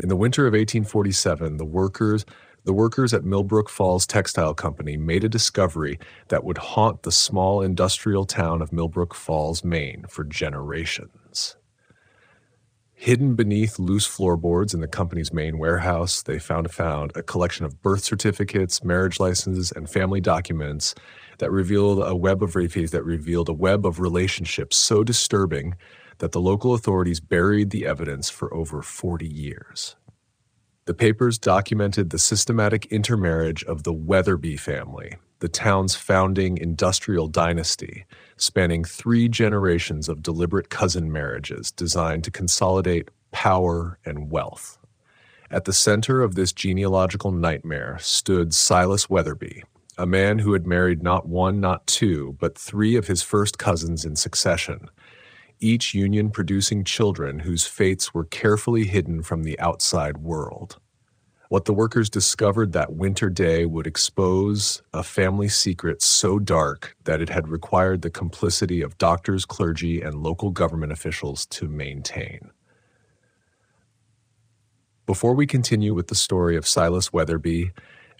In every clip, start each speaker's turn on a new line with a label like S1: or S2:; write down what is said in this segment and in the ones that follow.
S1: In the winter of 1847, the workers at Millbrook Falls Textile Company made a discovery that would haunt the small industrial town of Millbrook Falls, Maine, for generations. Hidden beneath loose floorboards in the company's main warehouse, they found a collection of birth certificates, marriage licenses, and family documents that revealed a web of relationships so disturbing that the local authorities buried the evidence for over 40 years. The papers documented the systematic intermarriage of the Weatherby family, the town's founding industrial dynasty, spanning 3 generations of deliberate cousin marriages designed to consolidate power and wealth. At the center of this genealogical nightmare stood Silas Weatherby, a man who had married not 1, not 2, but 3 of his first cousins in succession, each union producing children whose fates were carefully hidden from the outside world. What the workers discovered that winter day would expose a family secret so dark that it had required the complicity of doctors, clergy, and local government officials to maintain. Before we continue with the story of Silas Weatherby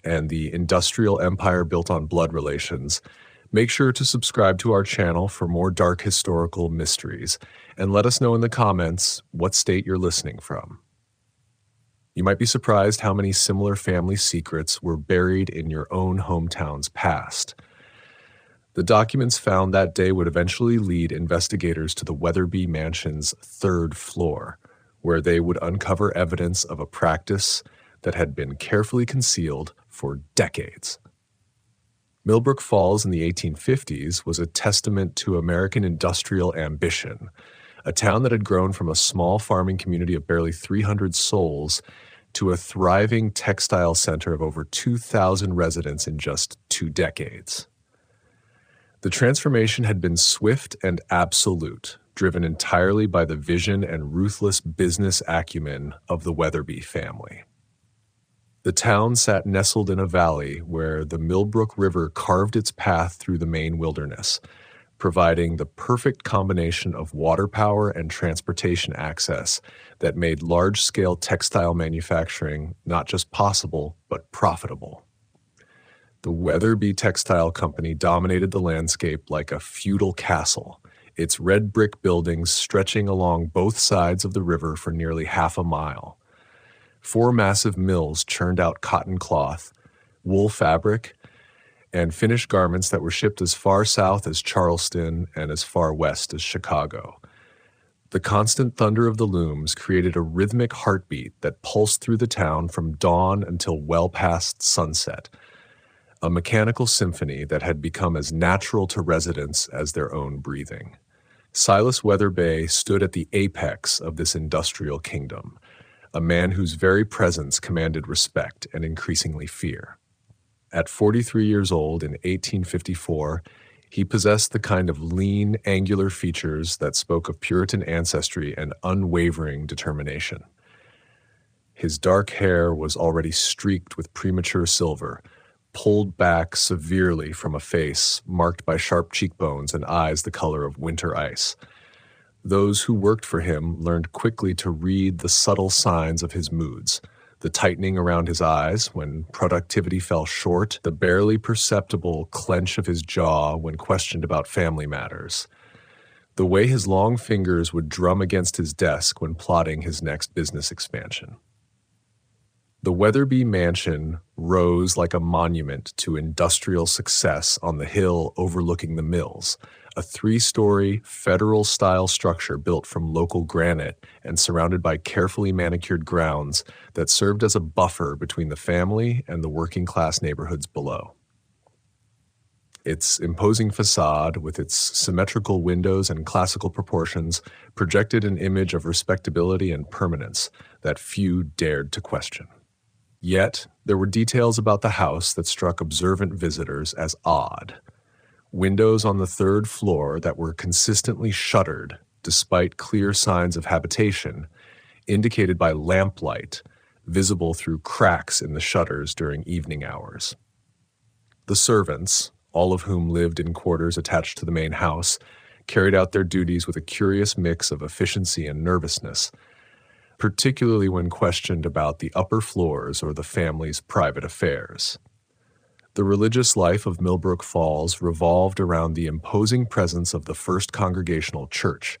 S1: and the industrial empire built on blood relations, make sure to subscribe to our channel for more dark historical mysteries, and let us know in the comments what state you're listening from. You might be surprised how many similar family secrets were buried in your own hometown's past. The documents found that day would eventually lead investigators to the Weatherby Mansion's 3rd floor, where they would uncover evidence of a practice that had been carefully concealed for decades. Millbrook Falls in the 1850s was a testament to American industrial ambition, a town that had grown from a small farming community of barely 300 souls to a thriving textile center of over 2,000 residents in just 2 decades. The transformation had been swift and absolute, driven entirely by the vision and ruthless business acumen of the Weatherby family. The town sat nestled in a valley where the Millbrook River carved its path through the Maine wilderness, providing the perfect combination of water power and transportation access that made large-scale textile manufacturing not just possible, but profitable. The Weatherby Textile Company dominated the landscape like a feudal castle, its red brick buildings stretching along both sides of the river for nearly half a mile. 4 massive mills churned out cotton cloth, wool fabric, and finished garments that were shipped as far south as Charleston and as far west as Chicago. The constant thunder of the looms created a rhythmic heartbeat that pulsed through the town from dawn until well past sunset, a mechanical symphony that had become as natural to residents as their own breathing. Silas Weatherby stood at the apex of this industrial kingdom, a man whose very presence commanded respect and increasingly fear. At 43 years old in 1854, he possessed the kind of lean, angular features that spoke of Puritan ancestry and unwavering determination. His dark hair was already streaked with premature silver, pulled back severely from a face marked by sharp cheekbones and eyes the color of winter ice. Those who worked for him learned quickly to read the subtle signs of his moods, the tightening around his eyes when productivity fell short, the barely perceptible clench of his jaw when questioned about family matters, the way his long fingers would drum against his desk when plotting his next business expansion. The Weatherby Mansion rose like a monument to industrial success on the hill overlooking the mills, a 3-story, federal-style structure built from local granite and surrounded by carefully manicured grounds that served as a buffer between the family and the working-class neighborhoods below. Its imposing facade, with its symmetrical windows and classical proportions, projected an image of respectability and permanence that few dared to question. Yet, there were details about the house that struck observant visitors as odd. Windows on the 3rd floor that were consistently shuttered, despite clear signs of habitation, indicated by lamplight, visible through cracks in the shutters during evening hours. The servants, all of whom lived in quarters attached to the main house, carried out their duties with a curious mix of efficiency and nervousness. particularly when questioned about the upper floors or the family's private affairs. The religious life of Millbrook Falls revolved around the imposing presence of the First Congregational Church,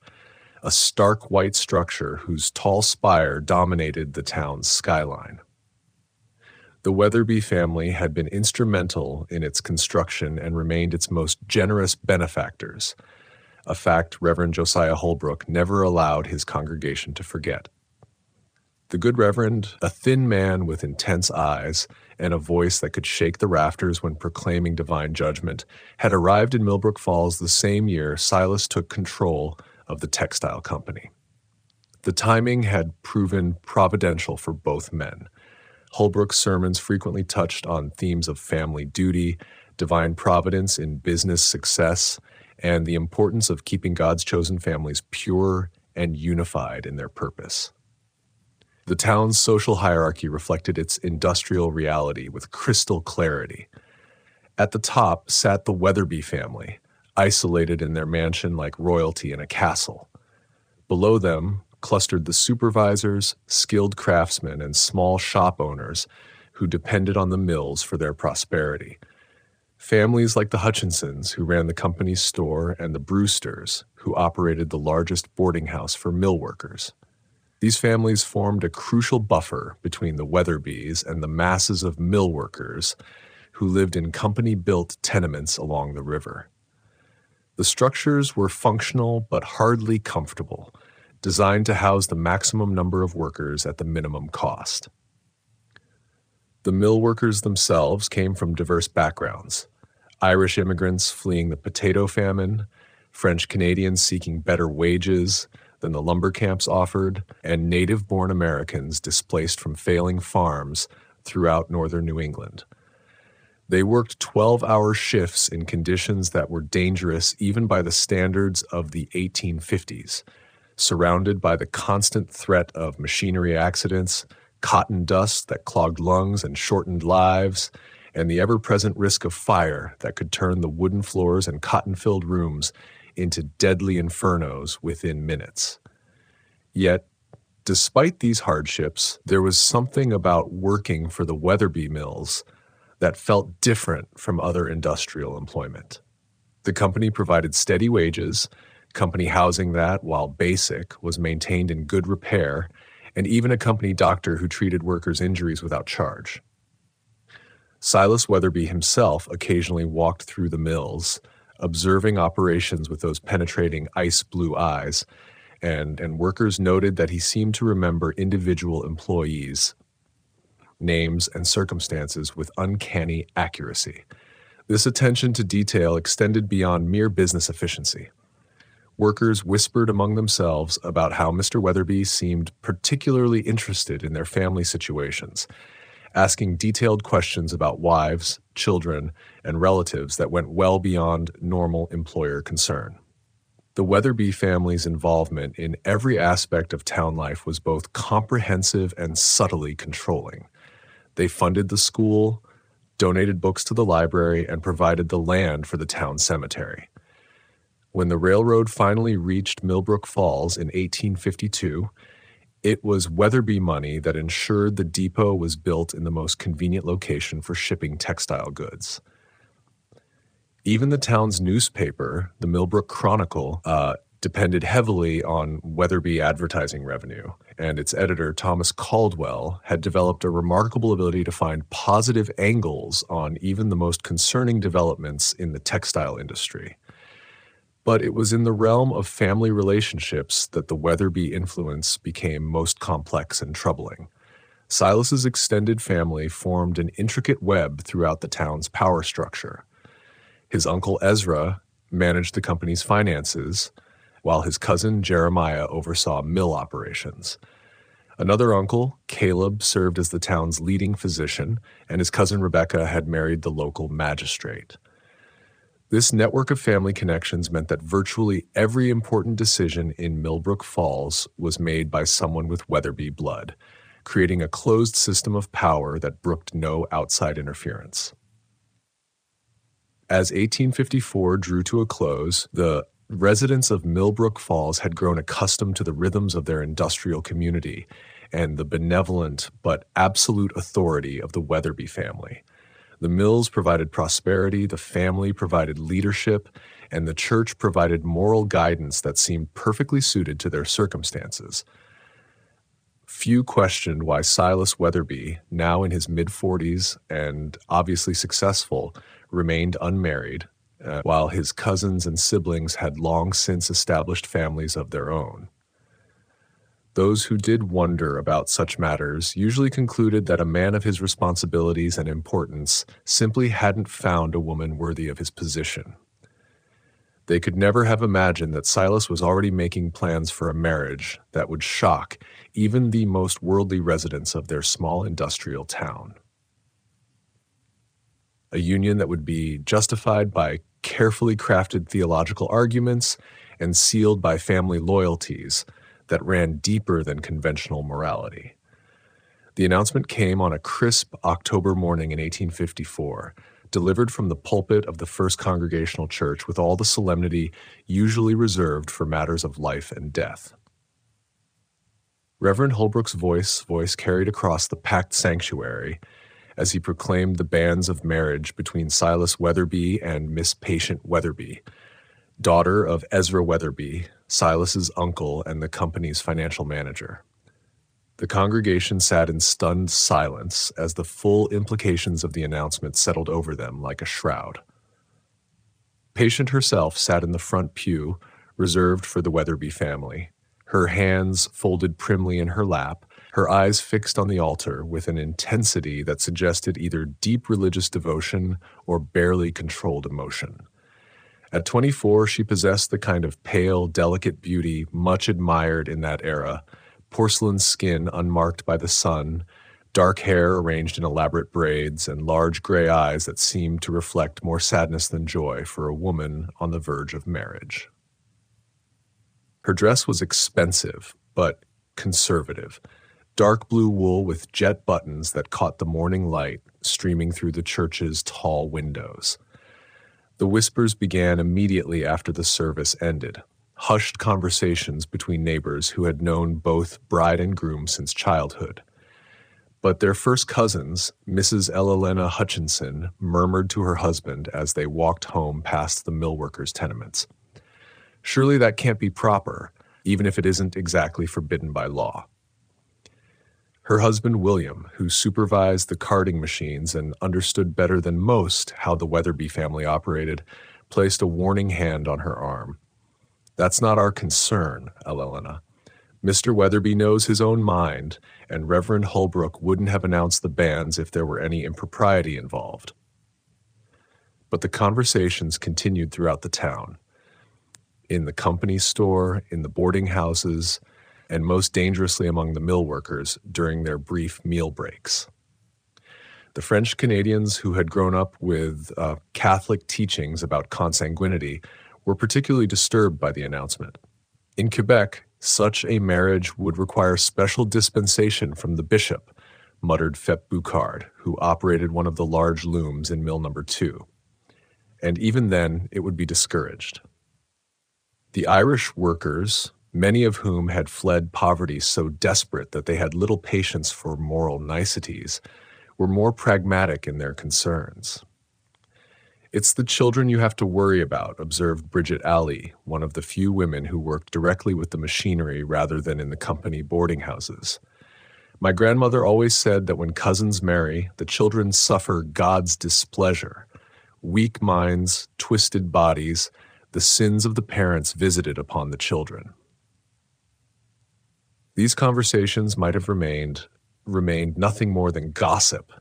S1: a stark white structure whose tall spire dominated the town's skyline. The Weatherby family had been instrumental in its construction and remained its most generous benefactors, a fact Reverend Josiah Holbrook never allowed his congregation to forget. The good Reverend, a thin man with intense eyes and a voice that could shake the rafters when proclaiming divine judgment, had arrived in Millbrook Falls the same year Silas took control of the textile company. The timing had proven providential for both men. Holbrook's sermons frequently touched on themes of family duty, divine providence in business success, and the importance of keeping God's chosen families pure and unified in their purpose. The town's social hierarchy reflected its industrial reality with crystal clarity. At the top sat the Weatherby family, isolated in their mansion like royalty in a castle. Below them clustered the supervisors, skilled craftsmen, and small shop owners who depended on the mills for their prosperity. Families like the Hutchinsons, who ran the company's store, and the Brewsters, who operated the largest boarding house for mill workers. These families formed a crucial buffer between the Weatherbys and the masses of mill workers who lived in company-built tenements along the river. The structures were functional but hardly comfortable, designed to house the maximum number of workers at the minimum cost. The mill workers themselves came from diverse backgrounds: Irish immigrants fleeing the potato famine, French Canadians seeking better wages than the lumber camps offered, and native-born Americans displaced from failing farms throughout northern New England. They worked 12-hour shifts in conditions that were dangerous even by the standards of the 1850s, surrounded by the constant threat of machinery accidents, cotton dust that clogged lungs and shortened lives, and the ever-present risk of fire that could turn the wooden floors and cotton-filled rooms into deadly infernos within minutes. Yet, despite these hardships, there was something about working for the Weatherby mills that felt different from other industrial employment. The company provided steady wages, company housing that, while basic, was maintained in good repair, and even a company doctor who treated workers' injuries without charge. Silas Weatherby himself occasionally walked through the mills, observing operations with those penetrating ice-blue eyes, and workers noted that he seemed to remember individual employees' names and circumstances with uncanny accuracy. This attention to detail extended beyond mere business efficiency. Workers whispered among themselves about how Mr. Weatherby seemed particularly interested in their family situations, asking detailed questions about wives, children, and relatives that went well beyond normal employer concern. The Weatherby family's involvement in every aspect of town life was both comprehensive and subtly controlling. They funded the school, donated books to the library, and provided the land for the town cemetery. When the railroad finally reached Millbrook Falls in 1852, it was Weatherby money that ensured the depot was built in the most convenient location for shipping textile goods. Even the town's newspaper, the Millbrook Chronicle, depended heavily on Weatherby advertising revenue, and its editor, Thomas Caldwell, had developed a remarkable ability to find positive angles on even the most concerning developments in the textile industry. But it was in the realm of family relationships that the Weatherby influence became most complex and troubling. Silas's extended family formed an intricate web throughout the town's power structure. His uncle Ezra managed the company's finances, while his cousin Jeremiah oversaw mill operations. Another uncle, Caleb, served as the town's leading physician, and his cousin Rebecca had married the local magistrate. This network of family connections meant that virtually every important decision in Millbrook Falls was made by someone with Weatherby blood, creating a closed system of power that brooked no outside interference. As 1854 drew to a close, the Residents of Millbrook Falls had grown accustomed to the rhythms of their industrial community and the benevolent but absolute authority of the Weatherby family. The mills provided prosperity, the family provided leadership, and the church provided moral guidance that seemed perfectly suited to their circumstances. Few questioned why Silas Weatherby, now in his mid-40s and obviously successful, remained unmarried, while his cousins and siblings had long since established families of their own. Those who did wonder about such matters usually concluded that a man of his responsibilities and importance simply hadn't found a woman worthy of his position. They could never have imagined that Silas was already making plans for a marriage that would shock even the most worldly residents of their small industrial town. A union that would be justified by carefully crafted theological arguments and sealed by family loyalties that ran deeper than conventional morality. The announcement came on a crisp October morning in 1854, delivered from the pulpit of the First Congregational Church with all the solemnity usually reserved for matters of life and death. Reverend Holbrook's voice carried across the packed sanctuary as he proclaimed the banns of marriage between Silas Weatherby and Miss Patient Weatherby, daughter of Ezra Weatherby, Silas's uncle and the company's financial manager. The congregation sat in stunned silence as the full implications of the announcement settled over them like a shroud. Patient herself sat in the front pew, reserved for the Weatherby family, her hands folded primly in her lap, her eyes fixed on the altar with an intensity that suggested either deep religious devotion or barely controlled emotion. At 24, she possessed the kind of pale, delicate beauty much admired in that era, porcelain skin unmarked by the sun, dark hair arranged in elaborate braids, and large gray eyes that seemed to reflect more sadness than joy for a woman on the verge of marriage. Her dress was expensive, but conservative. Dark blue wool with jet buttons that caught the morning light streaming through the church's tall windows. The whispers began immediately after the service ended, hushed conversations between neighbors who had known both bride and groom since childhood. But their first cousins, Mrs. Elena Hutchinson, murmured to her husband as they walked home past the millworkers' tenements. Surely that can't be proper, even if it isn't exactly forbidden by law. Her husband, William, who supervised the carding machines and understood better than most how the Weatherby family operated, placed a warning hand on her arm. "That's not our concern, Elena. Mr. Weatherby knows his own mind, and Reverend Holbrook wouldn't have announced the bans if there were any impropriety involved." But the conversations continued throughout the town. In the company store, in the boarding houses, and most dangerously among the mill workers during their brief meal breaks. The French Canadians who had grown up with Catholic teachings about consanguinity were particularly disturbed by the announcement. In Quebec, such a marriage would require special dispensation from the bishop, muttered Fep Boucard, who operated one of the large looms in Mill No. 2. And even then, it would be discouraged. The Irish workers, many of whom had fled poverty so desperate that they had little patience for moral niceties, were more pragmatic in their concerns. "It's the children you have to worry about," observed Bridget Alley, one of the few women who worked directly with the machinery rather than in the company boarding houses. "My grandmother always said that when cousins marry, the children suffer God's displeasure. Weak minds, twisted bodies, the sins of the parents visited upon the children." These conversations might have remained nothing more than gossip,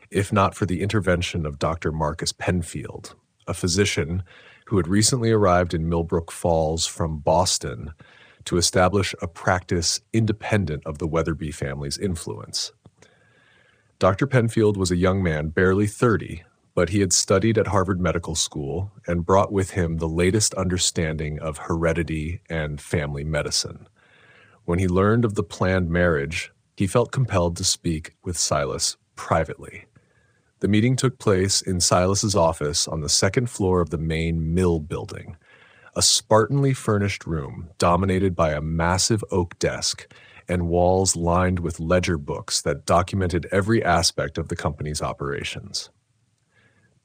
S1: if not for the intervention of Dr. Marcus Penfield, a physician who had recently arrived in Millbrook Falls from Boston to establish a practice independent of the Weatherby family's influence. Dr. Penfield was a young man barely 30, but he had studied at Harvard Medical School and brought with him the latest understanding of heredity and family medicine. When he learned of the planned marriage, he felt compelled to speak with Silas privately. The meeting took place in Silas's office on the second floor of the Maine Mill building, a spartanly furnished room dominated by a massive oak desk and walls lined with ledger books that documented every aspect of the company's operations.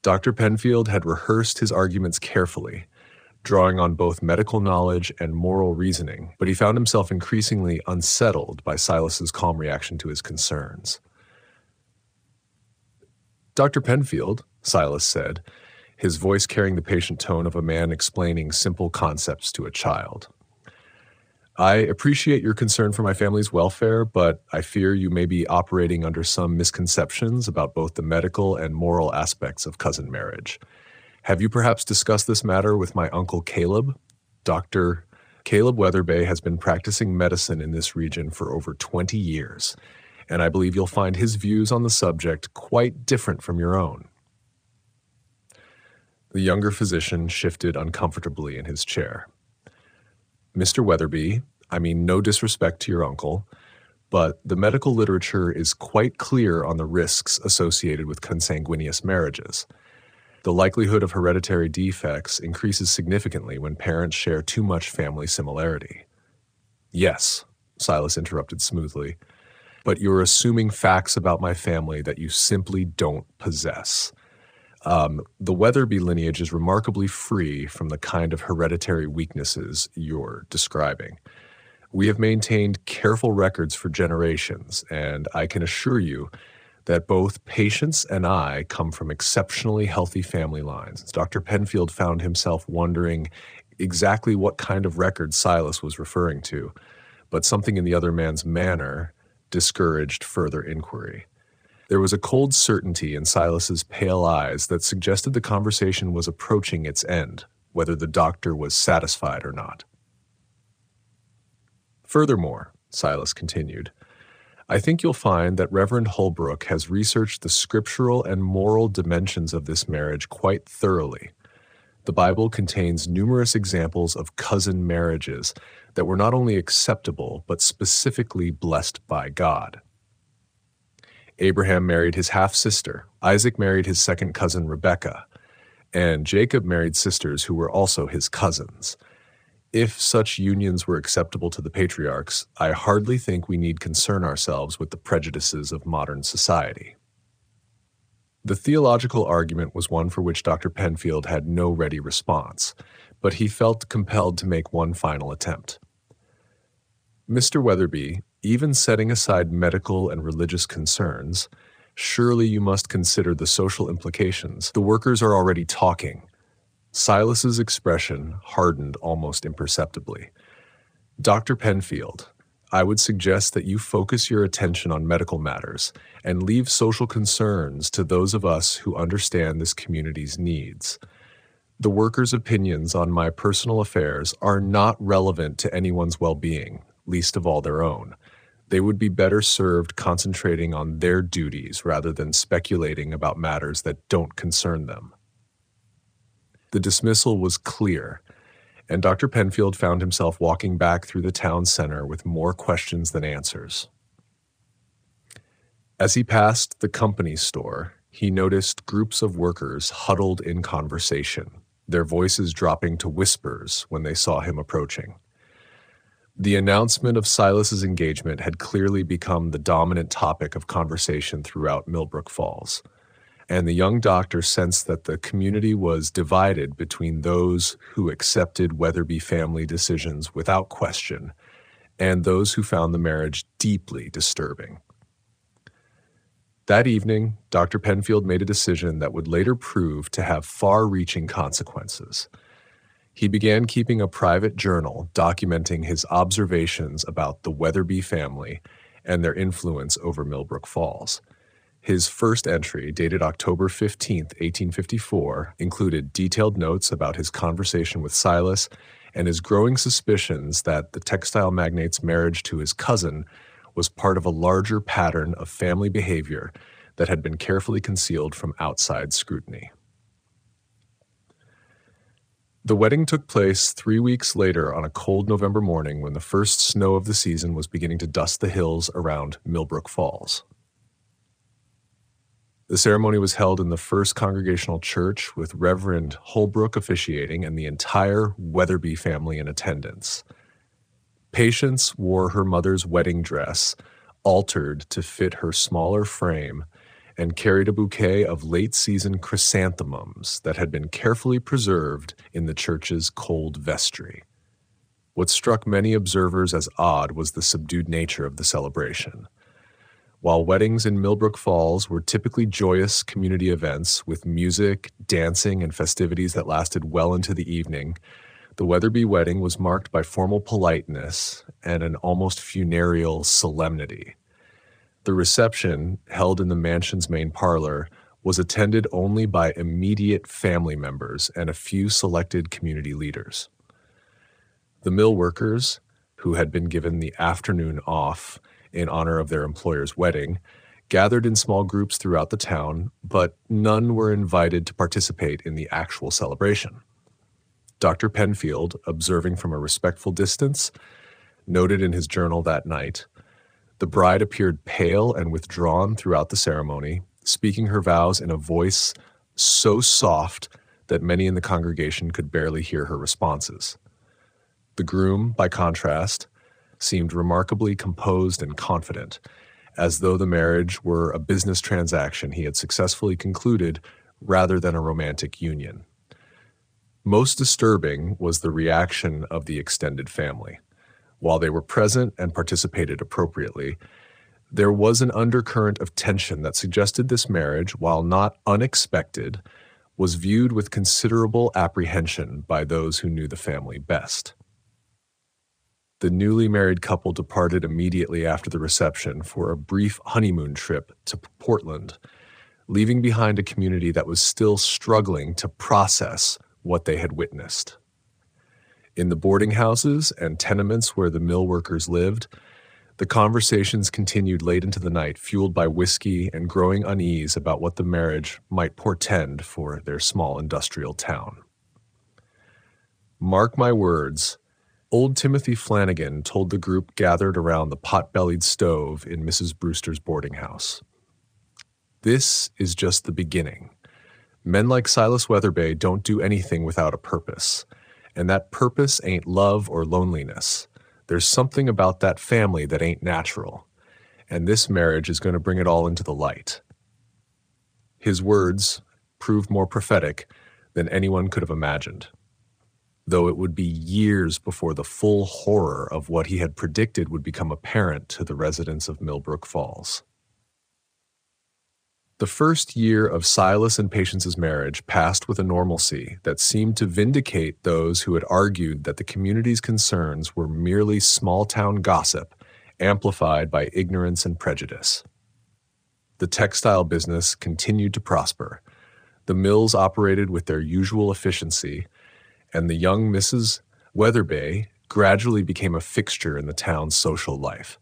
S1: Dr. Penfield had rehearsed his arguments carefully, drawing on both medical knowledge and moral reasoning, but he found himself increasingly unsettled by Silas's calm reaction to his concerns. "Dr. Penfield," Silas said, his voice carrying the patient tone of a man explaining simple concepts to a child. "I appreciate your concern for my family's welfare, but I fear you may be operating under some misconceptions about both the medical and moral aspects of cousin marriage. Have you perhaps discussed this matter with my uncle Caleb? Dr. Caleb Weatherby has been practicing medicine in this region for over 20 years, and I believe you'll find his views on the subject quite different from your own." The younger physician shifted uncomfortably in his chair. "Mr. Weatherby, I mean no disrespect to your uncle, but the medical literature is quite clear on the risks associated with consanguineous marriages. The likelihood of hereditary defects increases significantly when parents share too much family similarity." "Yes," Silas interrupted smoothly, "but you're assuming facts about my family that you simply don't possess. The Weatherby lineage is remarkably free from the kind of hereditary weaknesses you're describing. We have maintained careful records for generations, and I can assure you that both patients and I come from exceptionally healthy family lines." Dr. Penfield found himself wondering exactly what kind of record Silas was referring to, but something in the other man's manner discouraged further inquiry. There was a cold certainty in Silas's pale eyes that suggested the conversation was approaching its end, whether the doctor was satisfied or not. "Furthermore," Silas continued, "I think you'll find that Reverend Holbrook has researched the scriptural and moral dimensions of this marriage quite thoroughly. The Bible contains numerous examples of cousin marriages that were not only acceptable, but specifically blessed by God. Abraham married his half-sister, Isaac married his second cousin Rebekah, and Jacob married sisters who were also his cousins. If such unions were acceptable to the patriarchs, I hardly think we need concern ourselves with the prejudices of modern society." The theological argument was one for which Dr. Penfield had no ready response, but he felt compelled to make one final attempt. "Mr. Weatherby, even setting aside medical and religious concerns, surely you must consider the social implications. The workers are already talking." Silas's expression hardened almost imperceptibly. "Dr. Penfield, I would suggest that you focus your attention on medical matters and leave social concerns to those of us who understand this community's needs. The workers' opinions on my personal affairs are not relevant to anyone's well-being, least of all their own. They would be better served concentrating on their duties rather than speculating about matters that don't concern them." The dismissal was clear, and Dr. Penfield found himself walking back through the town center with more questions than answers. As he passed the company store, he noticed groups of workers huddled in conversation, their voices dropping to whispers when they saw him approaching. The announcement of Silas's engagement had clearly become the dominant topic of conversation throughout Millbrook Falls, and the young doctor sensed that the community was divided between those who accepted Weatherby family decisions without question and those who found the marriage deeply disturbing. That evening, Dr. Penfield made a decision that would later prove to have far-reaching consequences. He began keeping a private journal documenting his observations about the Weatherby family and their influence over Millbrook Falls. His first entry, dated October 15, 1854, included detailed notes about his conversation with Silas and his growing suspicions that the textile magnate's marriage to his cousin was part of a larger pattern of family behavior that had been carefully concealed from outside scrutiny. The wedding took place 3 weeks later on a cold November morning when the first snow of the season was beginning to dust the hills around Millbrook Falls. The ceremony was held in the First Congregational Church with Reverend Holbrook officiating and the entire Weatherby family in attendance. Patience wore her mother's wedding dress, altered to fit her smaller frame, and carried a bouquet of late-season chrysanthemums that had been carefully preserved in the church's cold vestry. What struck many observers as odd was the subdued nature of the celebration. While weddings in Millbrook Falls were typically joyous community events with music, dancing, and festivities that lasted well into the evening, the Weatherby wedding was marked by formal politeness and an almost funereal solemnity. The reception, held in the mansion's main parlor, was attended only by immediate family members and a few selected community leaders. The mill workers, who had been given the afternoon off in honor of their employer's wedding, gathered in small groups throughout the town, but none were invited to participate in the actual celebration. Dr. Penfield, observing from a respectful distance, noted in his journal that night, "The bride appeared pale and withdrawn throughout the ceremony, speaking her vows in a voice so soft that many in the congregation could barely hear her responses. The groom, by contrast, seemed remarkably composed and confident, as though the marriage were a business transaction he had successfully concluded rather than a romantic union." Most disturbing was the reaction of the extended family. While they were present and participated appropriately, there was an undercurrent of tension that suggested this marriage, while not unexpected, was viewed with considerable apprehension by those who knew the family best. The newly married couple departed immediately after the reception for a brief honeymoon trip to Portland, leaving behind a community that was still struggling to process what they had witnessed. In the boarding houses and tenements where the mill workers lived, the conversations continued late into the night, fueled by whiskey and growing unease about what the marriage might portend for their small industrial town. Mark my words, old Timothy Flanagan told the group gathered around the pot-bellied stove in Mrs. Brewster's boarding house. "This is just the beginning. Men like Silas Weatherby don't do anything without a purpose. And that purpose ain't love or loneliness. There's something about that family that ain't natural. And this marriage is going to bring it all into the light." His words proved more prophetic than anyone could have imagined, though it would be years before the full horror of what he had predicted would become apparent to the residents of Millbrook Falls. The first year of Silas and Patience's marriage passed with a normalcy that seemed to vindicate those who had argued that the community's concerns were merely small-town gossip, amplified by ignorance and prejudice. The textile business continued to prosper. The mills operated with their usual efficiency, and the young Mrs. Weatherby gradually became a fixture in the town's social life,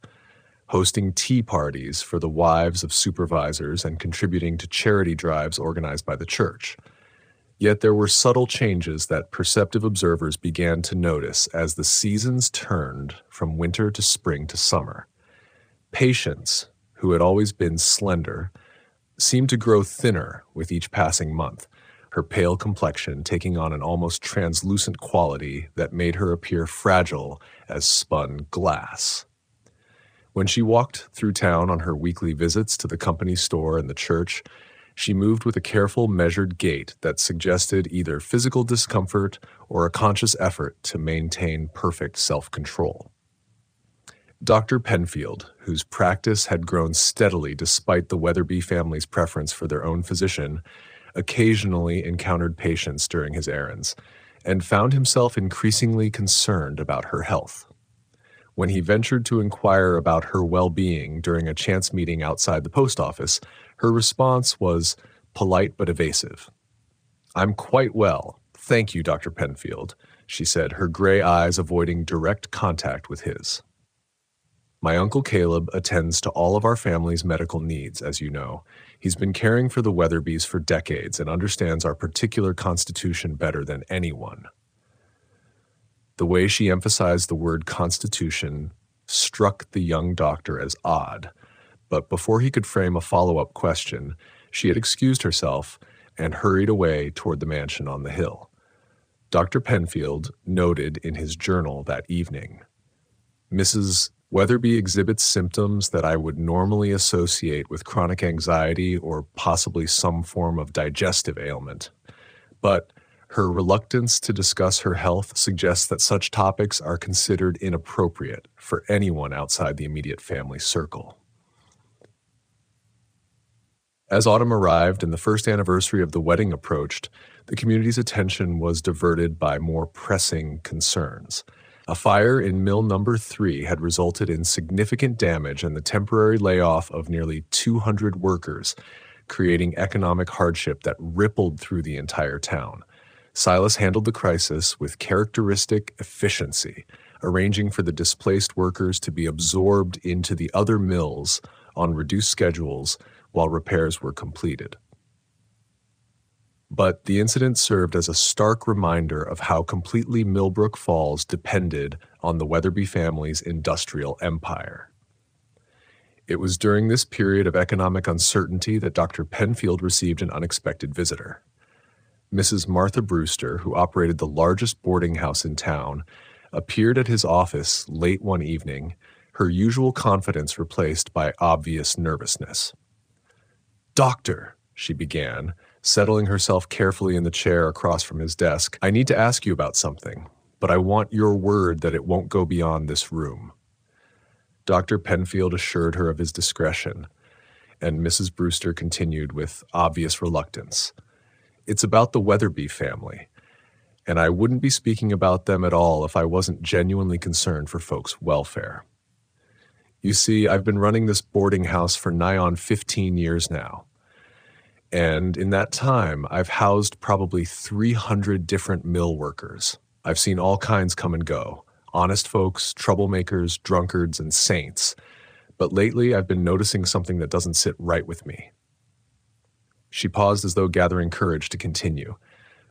S1: hosting tea parties for the wives of supervisors and contributing to charity drives organized by the church. Yet there were subtle changes that perceptive observers began to notice as the seasons turned from winter to spring to summer. Patience, who had always been slender, seemed to grow thinner with each passing month, her pale complexion taking on an almost translucent quality that made her appear fragile as spun glass. When she walked through town on her weekly visits to the company store and the church, she moved with a careful, measured gait that suggested either physical discomfort or a conscious effort to maintain perfect self-control. Dr. Penfield, whose practice had grown steadily despite the Weatherby family's preference for their own physician, occasionally encountered Patience during his errands and found himself increasingly concerned about her health. When he ventured to inquire about her well-being during a chance meeting outside the post office, her response was polite but evasive. "I'm quite well. Thank you, Dr. Penfield," she said, her gray eyes avoiding direct contact with his. "My Uncle Caleb attends to all of our family's medical needs, as you know. He's been caring for the Weatherbys for decades and understands our particular constitution better than anyone." The way she emphasized the word constitution struck the young doctor as odd, but before he could frame a follow-up question, She had excused herself and hurried away toward the mansion on the hill. Dr. Penfield noted in his journal that evening, "Mrs. Weatherby exhibits symptoms that I would normally associate with chronic anxiety or possibly some form of digestive ailment. But her reluctance to discuss her health suggests that such topics are considered inappropriate for anyone outside the immediate family circle." As autumn arrived and the first anniversary of the wedding approached, the community's attention was diverted by more pressing concerns. A fire in mill number 3 had resulted in significant damage and the temporary layoff of nearly 200 workers, creating economic hardship that rippled through the entire town. Silas handled the crisis with characteristic efficiency, arranging for the displaced workers to be absorbed into the other mills on reduced schedules while repairs were completed. But the incident served as a stark reminder of how completely Millbrook Falls depended on the Weatherby family's industrial empire. It was during this period of economic uncertainty that Dr. Penfield received an unexpected visitor. Mrs. Martha Brewster, who operated the largest boarding house in town, appeared at his office late one evening, her usual confidence replaced by obvious nervousness. "Doctor," she began, settling herself carefully in the chair across from his desk, "I need to ask you about something, but I want your word that it won't go beyond this room." Dr. Penfield assured her of his discretion, and Mrs. Brewster continued with obvious reluctance. "It's about the Weatherby family, and I wouldn't be speaking about them at all if I wasn't genuinely concerned for folks' welfare. You see, I've been running this boarding house for nigh on 15 years now. And in that time, I've housed probably 300 different mill workers. I've seen all kinds come and go, honest folks, troublemakers, drunkards, and saints. But lately, I've been noticing something that doesn't sit right with me." She paused as though gathering courage to continue.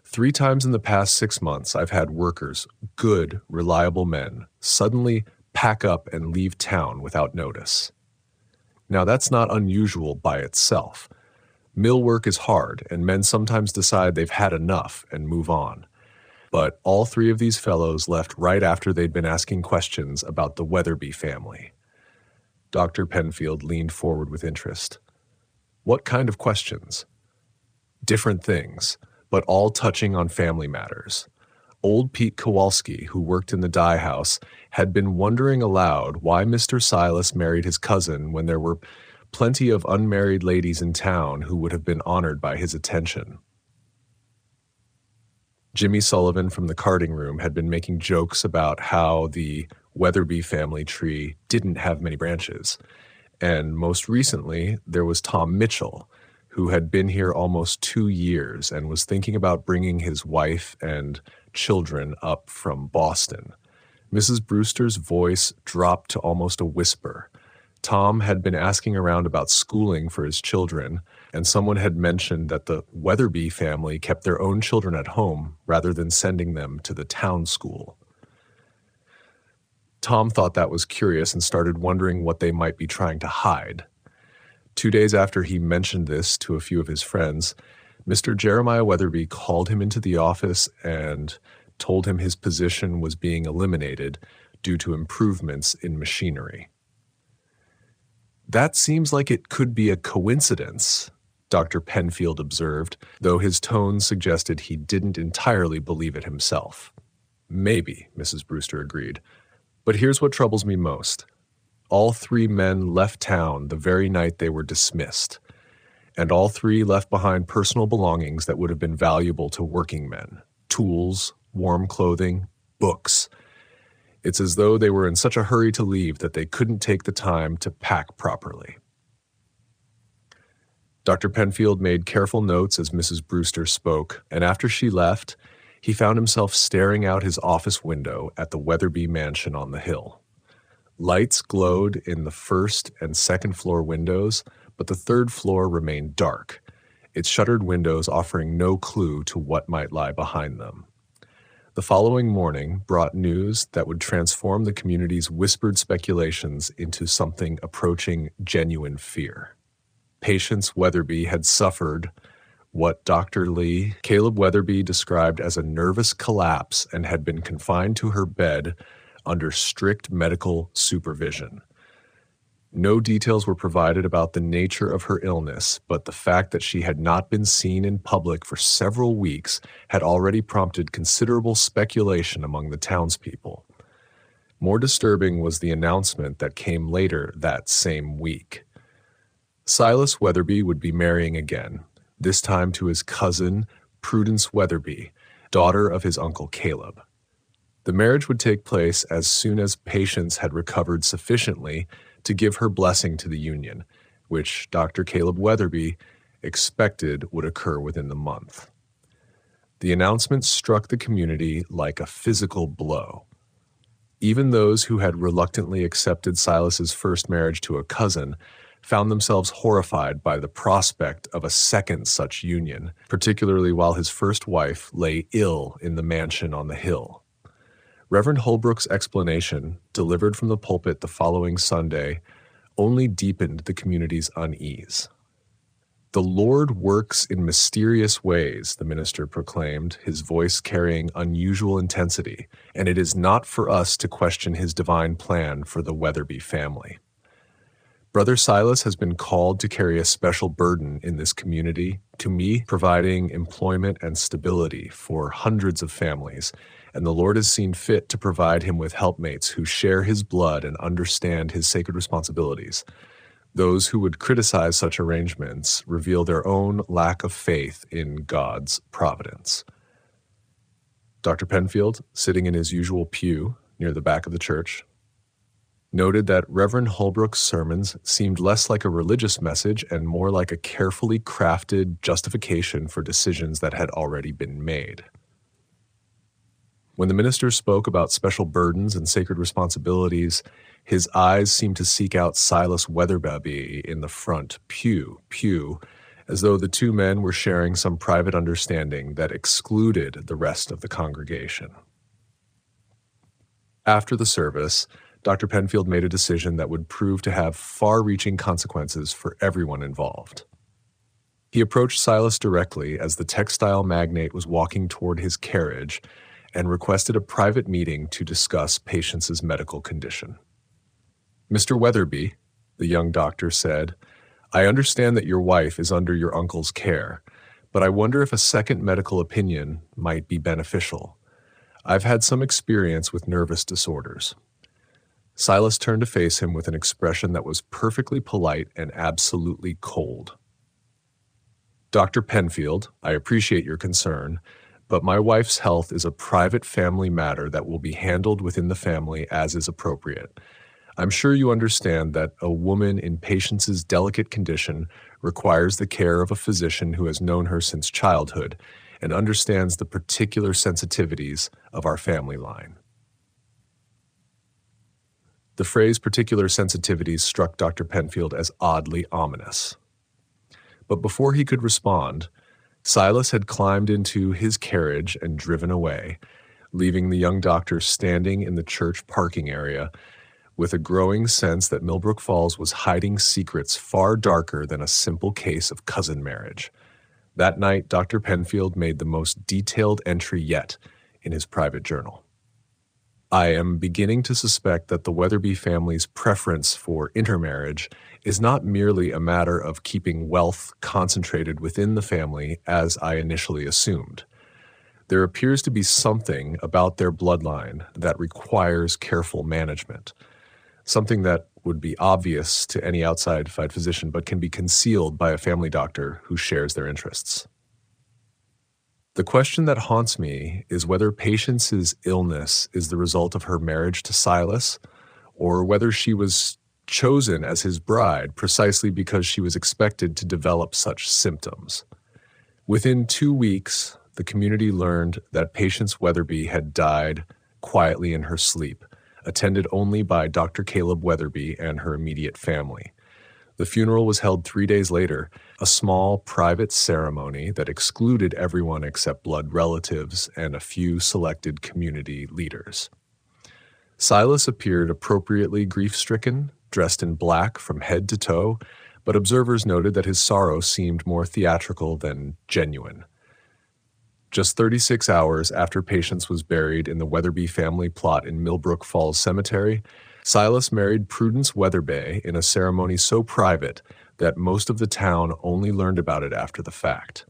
S1: "3 times in the past 6 months, I've had workers, good, reliable men, suddenly pack up and leave town without notice. Now, that's not unusual by itself. Mill work is hard, and men sometimes decide they've had enough and move on. But all 3 of these fellows left right after they'd been asking questions about the Weatherby family." Dr. Penfield leaned forward with interest. "What kind of questions?" "Different things, but all touching on family matters. Old Pete Kowalski, who worked in the dye house, had been wondering aloud why Mr. Silas married his cousin when there were plenty of unmarried ladies in town who would have been honored by his attention. Jimmy Sullivan from the carding room had been making jokes about how the Weatherby family tree didn't have many branches. And most recently, there was Tom Mitchell, who had been here almost 2 years and was thinking about bringing his wife and children up from Boston. Mrs. Brewster's voice dropped to almost a whisper. Tom had been asking around about schooling for his children, and someone had mentioned that the Weatherby family kept their own children at home rather than sending them to the town school. Tom thought that was curious and started wondering what they might be trying to hide. 2 days after he mentioned this to a few of his friends, Mr. Jeremiah Weatherby called him into the office and told him his position was being eliminated due to improvements in machinery. "That seems like it could be a coincidence," Dr. Penfield observed, though his tone suggested he didn't entirely believe it himself. "Maybe," Mrs. Brewster agreed. "But here's what troubles me most. All 3 men left town the very night they were dismissed, and all 3 left behind personal belongings that would have been valuable to working men: tools, warm clothing, books. It's as though they were in such a hurry to leave that they couldn't take the time to pack properly." Dr. Penfield made careful notes as Mrs. Brewster spoke, and after she left, he found himself staring out his office window at the Weatherby mansion on the hill. Lights glowed in the first and second floor windows, but the third floor remained dark, its shuttered windows offering no clue to what might lie behind them. The following morning brought news that would transform the community's whispered speculations into something approaching genuine fear. Patience Weatherby had suffered what Dr. Caleb Weatherby described as a nervous collapse and had been confined to her bed under strict medical supervision. No details were provided about the nature of her illness, but the fact that she had not been seen in public for several weeks had already prompted considerable speculation among the townspeople. More disturbing was the announcement that came later that same week. Silas Weatherby would be marrying again, this time to his cousin, Prudence Weatherby, daughter of his uncle Caleb. The marriage would take place as soon as Patience had recovered sufficiently to give her blessing to the union, which Dr. Caleb Weatherby expected would occur within the month. The announcement struck the community like a physical blow. Even those who had reluctantly accepted Silas's first marriage to a cousin found themselves horrified by the prospect of a second such union, particularly while his first wife lay ill in the mansion on the hill. Reverend Holbrook's explanation, delivered from the pulpit the following Sunday, only deepened the community's unease. "The Lord works in mysterious ways," the minister proclaimed, his voice carrying unusual intensity, "and it is not for us to question his divine plan for the Weatherby family. Brother Silas has been called to carry a special burden in this community, to me providing employment and stability for hundreds of families, and the Lord has seen fit to provide him with helpmates who share his blood and understand his sacred responsibilities. Those who would criticize such arrangements reveal their own lack of faith in God's providence." Dr. Penfield, sitting in his usual pew near the back of the church, noted that Reverend Holbrook's sermons seemed less like a religious message and more like a carefully crafted justification for decisions that had already been made. When the minister spoke about special burdens and sacred responsibilities, his eyes seemed to seek out Silas Weatherby in the front pew, as though the two men were sharing some private understanding that excluded the rest of the congregation. After the service, Dr. Penfield made a decision that would prove to have far-reaching consequences for everyone involved. He approached Silas directly as the textile magnate was walking toward his carriage and requested a private meeting to discuss Patience's medical condition. "Mr. Weatherby," the young doctor said, "I understand that your wife is under your uncle's care, but I wonder if a second medical opinion might be beneficial. I've had some experience with nervous disorders." Silas turned to face him with an expression that was perfectly polite and absolutely cold. "Dr. Penfield, I appreciate your concern, but my wife's health is a private family matter that will be handled within the family as is appropriate. I'm sure you understand that a woman in Patience's delicate condition requires the care of a physician who has known her since childhood and understands the particular sensitivities of our family line." The phrase "particular sensitivities" struck Dr. Penfield as oddly ominous. But before he could respond, Silas had climbed into his carriage and driven away, leaving the young doctor standing in the church parking area with a growing sense that Millbrook Falls was hiding secrets far darker than a simple case of cousin marriage. That night, Dr. Penfield made the most detailed entry yet in his private journal. "I am beginning to suspect that the Weatherby family's preference for intermarriage is not merely a matter of keeping wealth concentrated within the family as I initially assumed. There appears to be something about their bloodline that requires careful management, something that would be obvious to any outside physician but can be concealed by a family doctor who shares their interests. The question that haunts me is whether Patience's illness is the result of her marriage to Silas, or whether she was chosen as his bride precisely because she was expected to develop such symptoms. Within 2 weeks, the community learned that Patience Weatherby had died quietly in her sleep, attended only by Dr. Caleb Weatherby and her immediate family. The funeral was held 3 days later, a small private ceremony that excluded everyone except blood relatives and a few selected community leaders. Silas appeared appropriately grief-stricken, dressed in black from head to toe, but observers noted that his sorrow seemed more theatrical than genuine. Just 36 hours after Patience was buried in the Weatherby family plot in Millbrook Falls Cemetery, Silas married Prudence Weatherbay in a ceremony so private that most of the town only learned about it after the fact.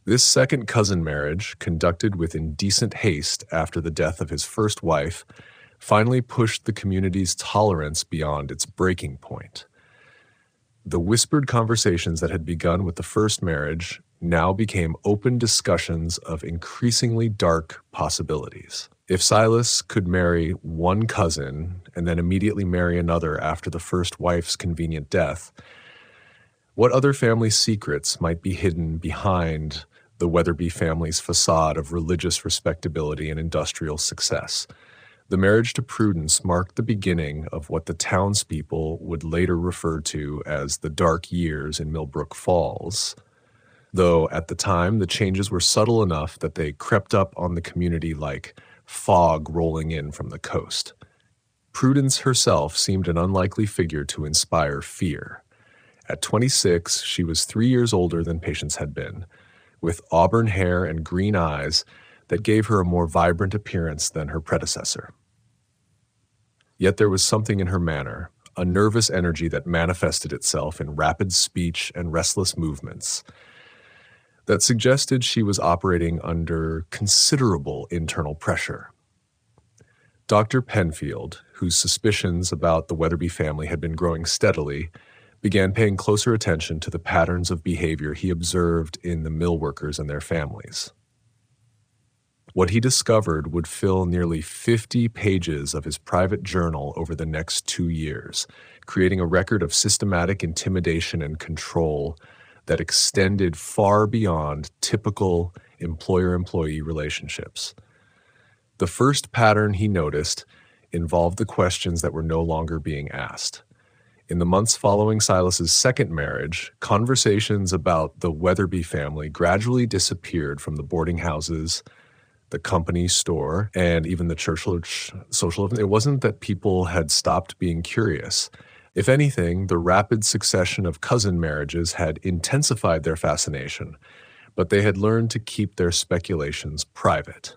S1: This second cousin marriage, conducted with indecent haste after the death of his first wife, finally pushed the community's tolerance beyond its breaking point. The whispered conversations that had begun with the first marriage now became open discussions of increasingly dark possibilities. If Silas could marry one cousin and then immediately marry another after the first wife's convenient death, what other family secrets might be hidden behind the Weatherby family's facade of religious respectability and industrial success? The marriage to Prudence marked the beginning of what the townspeople would later refer to as the dark years in Millbrook Falls, though at the time the changes were subtle enough that they crept up on the community like fog rolling in from the coast. Prudence herself seemed an unlikely figure to inspire fear. At 26, she was 3 years older than Patience had been, with auburn hair and green eyes that gave her a more vibrant appearance than her predecessor. Yet there was something in her manner, a nervous energy that manifested itself in rapid speech and restless movements, that suggested she was operating under considerable internal pressure. Dr. Penfield, whose suspicions about the Weatherby family had been growing steadily, began paying closer attention to the patterns of behavior he observed in the mill workers and their families. What he discovered would fill nearly 50 pages of his private journal over the next 2 years, creating a record of systematic intimidation and control that extended far beyond typical employer-employee relationships. The first pattern he noticed involved the questions that were no longer being asked. In the months following Silas's second marriage, conversations about the Weatherby family gradually disappeared from the boarding houses, the company store, and even the church social event. It wasn't that people had stopped being curious. If anything, the rapid succession of cousin marriages had intensified their fascination, but they had learned to keep their speculations private.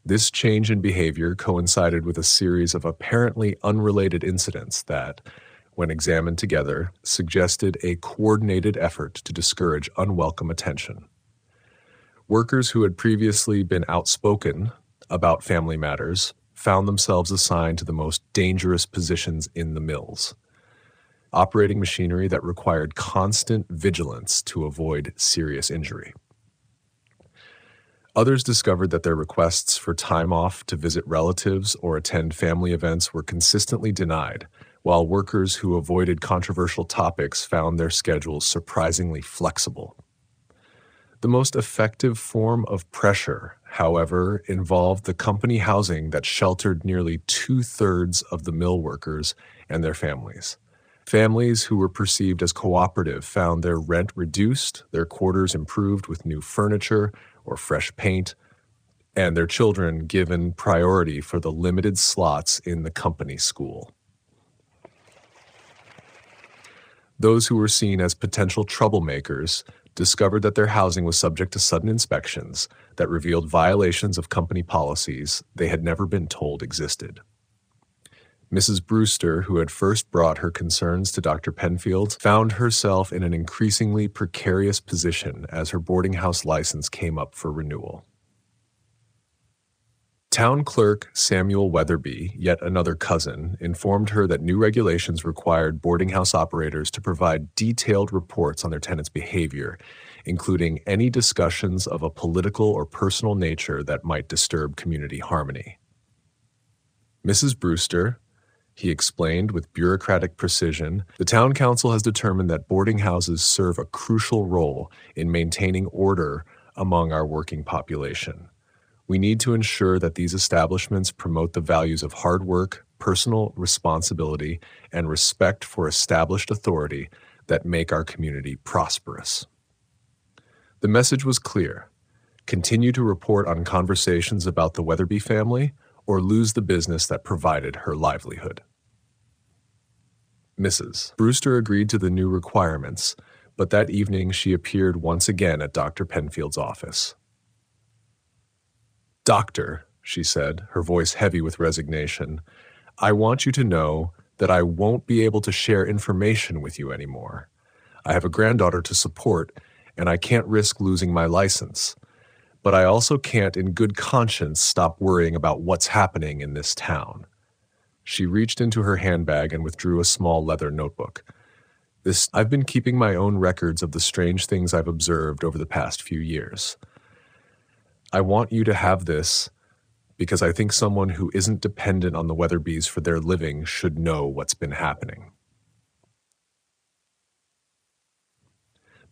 S1: This change in behavior coincided with a series of apparently unrelated incidents that, when examined together, suggested a coordinated effort to discourage unwelcome attention. Workers who had previously been outspoken about family matters found themselves assigned to the most dangerous positions in the mills, operating machinery that required constant vigilance to avoid serious injury. Others discovered that their requests for time off to visit relatives or attend family events were consistently denied, while workers who avoided controversial topics found their schedules surprisingly flexible. The most effective form of pressure, however, involved the company housing that sheltered nearly 2/3 of the mill workers and their families. Families who were perceived as cooperative found their rent reduced, their quarters improved with new furniture or fresh paint, and their children given priority for the limited slots in the company school. Those who were seen as potential troublemakers discovered that their housing was subject to sudden inspections that revealed violations of company policies they had never been told existed. Mrs. Brewster, who had first brought her concerns to Dr. Penfield, found herself in an increasingly precarious position as her boarding house license came up for renewal. Town clerk Samuel Weatherby, yet another cousin, informed her that new regulations required boarding house operators to provide detailed reports on their tenants' behavior, including any discussions of a political or personal nature that might disturb community harmony. Mrs. Brewster, he explained with bureaucratic precision, the town council has determined that boarding houses serve a crucial role in maintaining order among our working population. We need to ensure that these establishments promote the values of hard work, personal responsibility, and respect for established authority that make our community prosperous. The message was clear: continue to report on conversations about the Weatherby family, or lose the business that provided her livelihood. Mrs. Brewster agreed to the new requirements, but that evening she appeared once again at Dr. Penfield's office. "Doctor," she said, her voice heavy with resignation, "I want you to know that I won't be able to share information with you anymore. I have a granddaughter to support, and I can't risk losing my license. But I also can't in good conscience stop worrying about what's happening in this town." She reached into her handbag and withdrew a small leather notebook. "I've been keeping my own records of the strange things I've observed over the past few years. I want you to have this because I think someone who isn't dependent on the Weatherbys for their living should know what's been happening."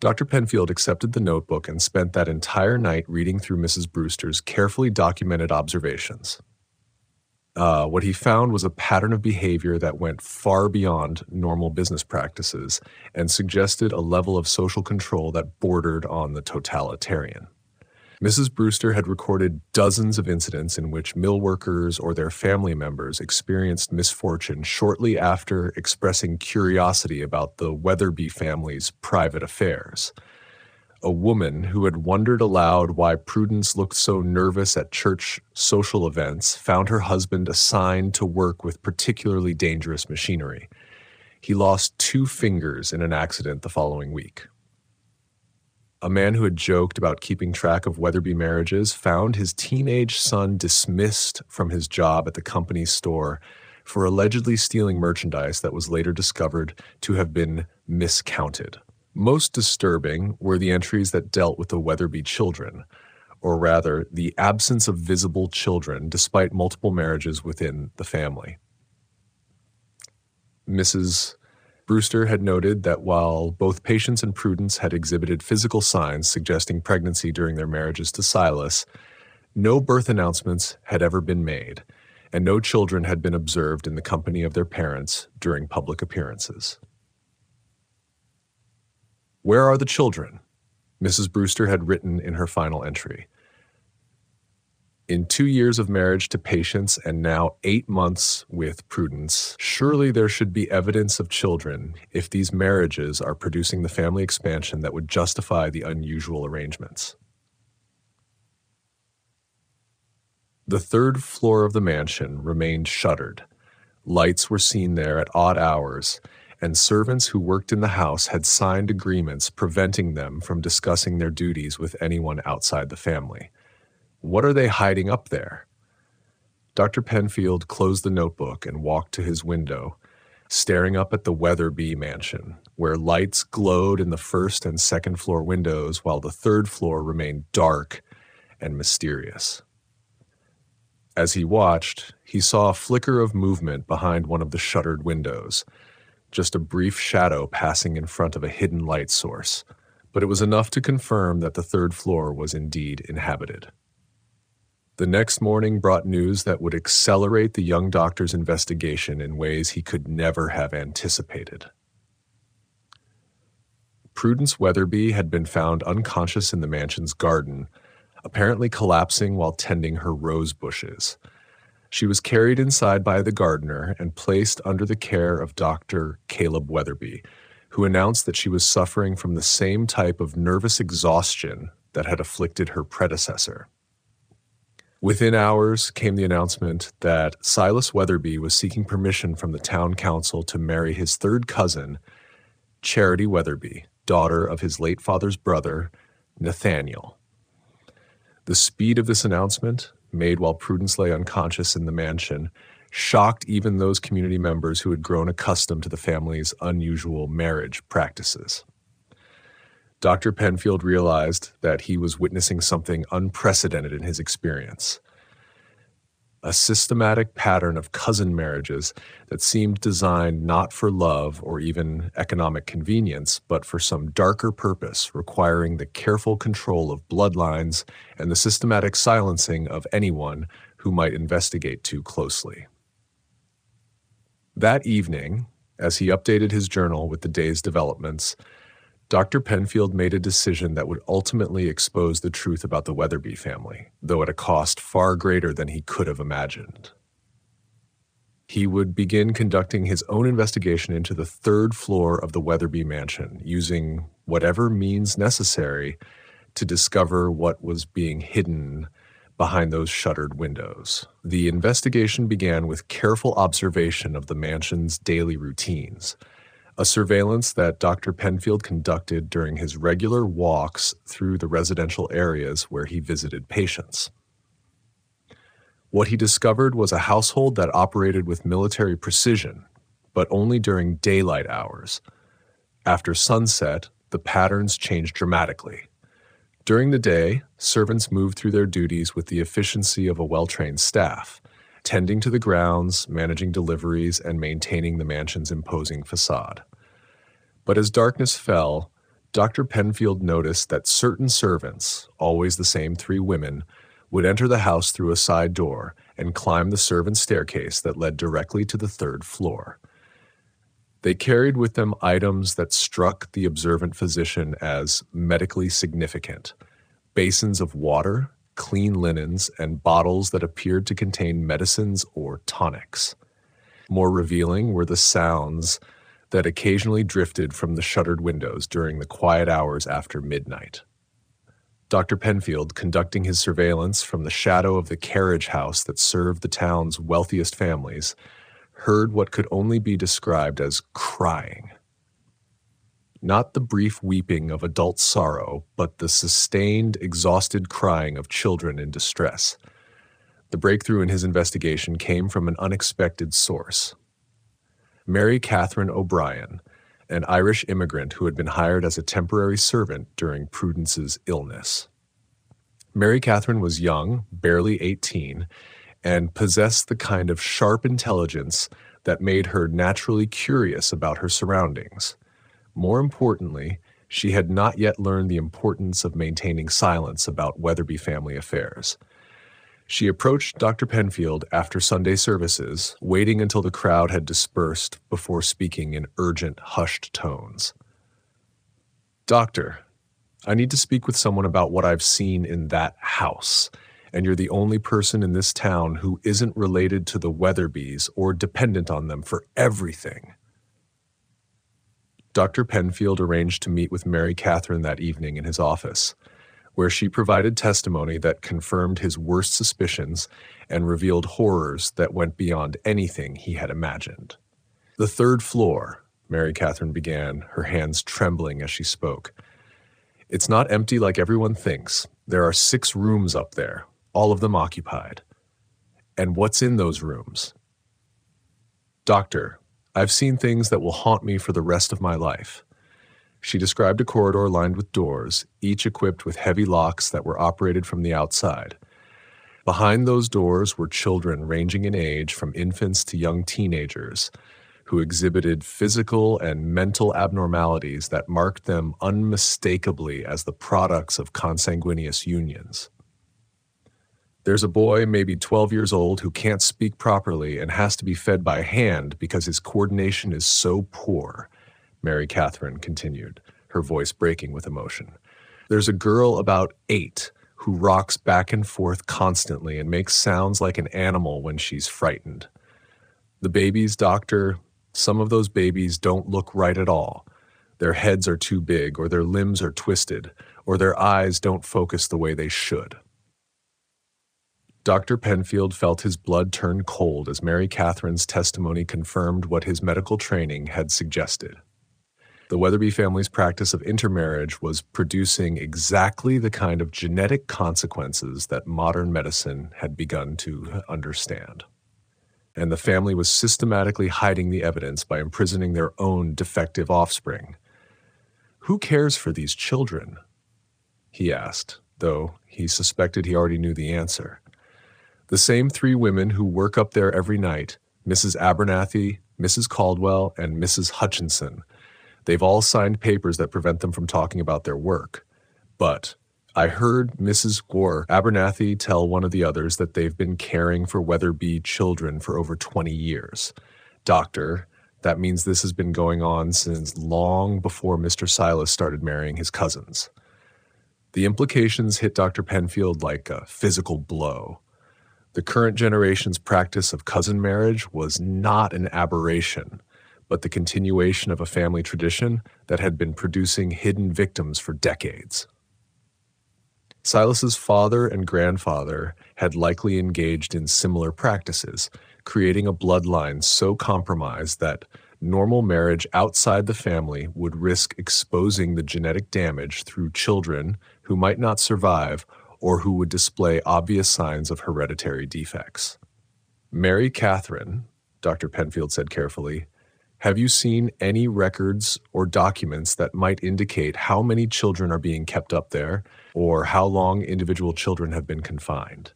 S1: Dr. Penfield accepted the notebook and spent that entire night reading through Mrs. Brewster's carefully documented observations. What he found was a pattern of behavior that went far beyond normal business practices and suggested a level of social control that bordered on the totalitarian. Mrs. Brewster had recorded dozens of incidents in which mill workers or their family members experienced misfortune shortly after expressing curiosity about the Weatherby family's private affairs. A woman who had wondered aloud why Prudence looked so nervous at church social events found her husband assigned to work with particularly dangerous machinery. He lost 2 fingers in an accident the following week. A man who had joked about keeping track of Weatherby marriages found his teenage son dismissed from his job at the company's store for allegedly stealing merchandise that was later discovered to have been miscounted. Most disturbing were the entries that dealt with the Weatherby children, or rather, the absence of visible children despite multiple marriages within the family. Mrs. Brewster had noted that while both Patience and Prudence had exhibited physical signs suggesting pregnancy during their marriages to Silas, no birth announcements had ever been made, and no children had been observed in the company of their parents during public appearances. "Where are the children?" Mrs. Brewster had written in her final entry. "In 2 years of marriage to Patience and now 8 months with Prudence, surely there should be evidence of children if these marriages are producing the family expansion that would justify the unusual arrangements." The 3rd floor of the mansion remained shuttered. Lights were seen there at odd hours, and servants who worked in the house had signed agreements preventing them from discussing their duties with anyone outside the family. What are they hiding up there? Dr. Penfield closed the notebook and walked to his window, staring up at the Weatherby mansion, where lights glowed in the 1st and 2nd floor windows while the 3rd floor remained dark and mysterious. As he watched, he saw a flicker of movement behind one of the shuttered windows, just a brief shadow passing in front of a hidden light source, but it was enough to confirm that the 3rd floor was indeed inhabited. The next morning brought news that would accelerate the young doctor's investigation in ways he could never have anticipated. Prudence Weatherby had been found unconscious in the mansion's garden, apparently collapsing while tending her rose bushes. She was carried inside by the gardener and placed under the care of Dr. Caleb Weatherby, who announced that she was suffering from the same type of nervous exhaustion that had afflicted her predecessor. Within hours came the announcement that Silas Weatherby was seeking permission from the town council to marry his 3rd cousin, Charity Weatherby, daughter of his late father's brother, Nathaniel. The speed of this announcement, made while Prudence lay unconscious in the mansion, shocked even those community members who had grown accustomed to the family's unusual marriage practices. Dr. Penfield realized that he was witnessing something unprecedented in his experience. A systematic pattern of cousin marriages that seemed designed not for love or even economic convenience, but for some darker purpose, requiring the careful control of bloodlines and the systematic silencing of anyone who might investigate too closely. That evening, as he updated his journal with the day's developments, Dr. Penfield made a decision that would ultimately expose the truth about the Weatherby family, though at a cost far greater than he could have imagined. He would begin conducting his own investigation into the third floor of the Weatherby mansion, using whatever means necessary to discover what was being hidden behind those shuttered windows. The investigation began with careful observation of the mansion's daily routines, a surveillance that Dr. Penfield conducted during his regular walks through the residential areas where he visited patients. What he discovered was a household that operated with military precision, but only during daylight hours. After sunset, the patterns changed dramatically. During the day, servants moved through their duties with the efficiency of a well-trained staff, tending to the grounds, managing deliveries, and maintaining the mansion's imposing facade. But as darkness fell, Dr. Penfield noticed that certain servants, always the same 3 women, would enter the house through a side door and climb the servant staircase that led directly to the 3rd floor. They carried with them items that struck the observant physician as medically significant: basins of water, clean linens, and bottles that appeared to contain medicines or tonics. More revealing were the sounds that occasionally drifted from the shuttered windows during the quiet hours after midnight. Dr. Penfield, conducting his surveillance from the shadow of the carriage house that served the town's wealthiest families, heard what could only be described as crying. Not the brief weeping of adult sorrow, but the sustained, exhausted crying of children in distress. The breakthrough in his investigation came from an unexpected source. Mary Catherine O'Brien, an Irish immigrant who had been hired as a temporary servant during Prudence's illness. Mary Catherine was young, barely 18, and possessed the kind of sharp intelligence that made her naturally curious about her surroundings. More importantly, she had not yet learned the importance of maintaining silence about Weatherby family affairs. She approached Dr. Penfield after Sunday services, waiting until the crowd had dispersed before speaking in urgent, hushed tones. "Doctor, I need to speak with someone about what I've seen in that house, and you're the only person in this town who isn't related to the Weatherbys or dependent on them for everything." Dr. Penfield arranged to meet with Mary Catherine that evening in his office, where she provided testimony that confirmed his worst suspicions and revealed horrors that went beyond anything he had imagined. "The 3rd floor," Mary Catherine began, her hands trembling as she spoke. "It's not empty like everyone thinks. There are 6 rooms up there, all of them occupied. And what's in those rooms? Doctor, I've seen things that will haunt me for the rest of my life." She described a corridor lined with doors, each equipped with heavy locks that were operated from the outside. Behind those doors were children ranging in age from infants to young teenagers, who exhibited physical and mental abnormalities that marked them unmistakably as the products of consanguineous unions. "There's a boy, maybe 12 years old, who can't speak properly and has to be fed by hand because his coordination is so poor," Mary Catherine continued, her voice breaking with emotion. "There's a girl about 8 who rocks back and forth constantly and makes sounds like an animal when she's frightened. The babies, doctor, some of those babies don't look right at all. Their heads are too big, or their limbs are twisted, or their eyes don't focus the way they should." Dr. Penfield felt his blood turn cold as Mary Catherine's testimony confirmed what his medical training had suggested. The Weatherby family's practice of intermarriage was producing exactly the kind of genetic consequences that modern medicine had begun to understand. And the family was systematically hiding the evidence by imprisoning their own defective offspring. "Who cares for these children?" he asked, though he suspected he already knew the answer. "The same 3 women who work up there every night, Mrs. Abernathy, Mrs. Caldwell, and Mrs. Hutchinson. They've all signed papers that prevent them from talking about their work. But I heard Mrs. Gore Abernathy tell one of the others that they've been caring for Weatherby children for over 20 years. Doctor, that means this has been going on since long before Mr. Silas started marrying his cousins." The implications hit Dr. Penfield like a physical blow. The current generation's practice of cousin marriage was not an aberration, but the continuation of a family tradition that had been producing hidden victims for decades. Silas's father and grandfather had likely engaged in similar practices, creating a bloodline so compromised that normal marriage outside the family would risk exposing the genetic damage through children who might not survive or who would display obvious signs of hereditary defects. Mary Catherine, Dr. Penfield said carefully, have you seen any records or documents that might indicate how many children are being kept up there or how long individual children have been confined?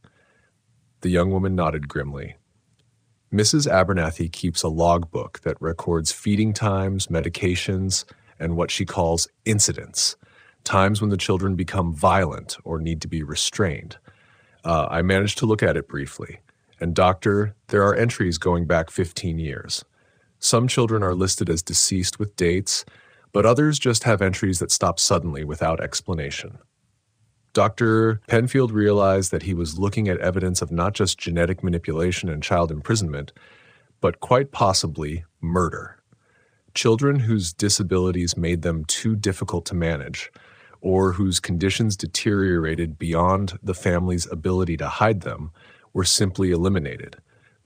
S1: The young woman nodded grimly. Mrs. Abernathy keeps a logbook that records feeding times, medications, and what she calls incidents, times when the children become violent or need to be restrained. I managed to look at it briefly. And doctor, there are entries going back 15 years. Some children are listed as deceased with dates, but others just have entries that stop suddenly without explanation. Dr. Penfield realized that he was looking at evidence of not just genetic manipulation and child imprisonment, but quite possibly murder. Children whose disabilities made them too difficult to manage, or whose conditions deteriorated beyond the family's ability to hide them, were simply eliminated.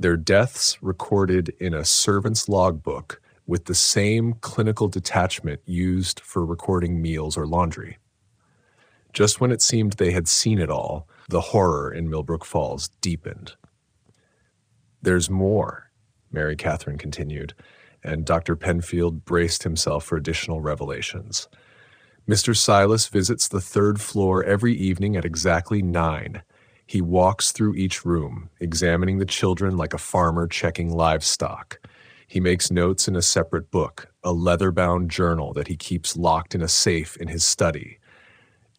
S1: Their deaths recorded in a servant's logbook with the same clinical detachment used for recording meals or laundry. Just when it seemed they had seen it all, the horror in Millbrook Falls deepened. There's more, Mary Catherine continued, and Dr. Penfield braced himself for additional revelations. Mr. Silas visits the third floor every evening at exactly 9. He walks through each room, examining the children like a farmer checking livestock. He makes notes in a separate book, a leather-bound journal that he keeps locked in a safe in his study.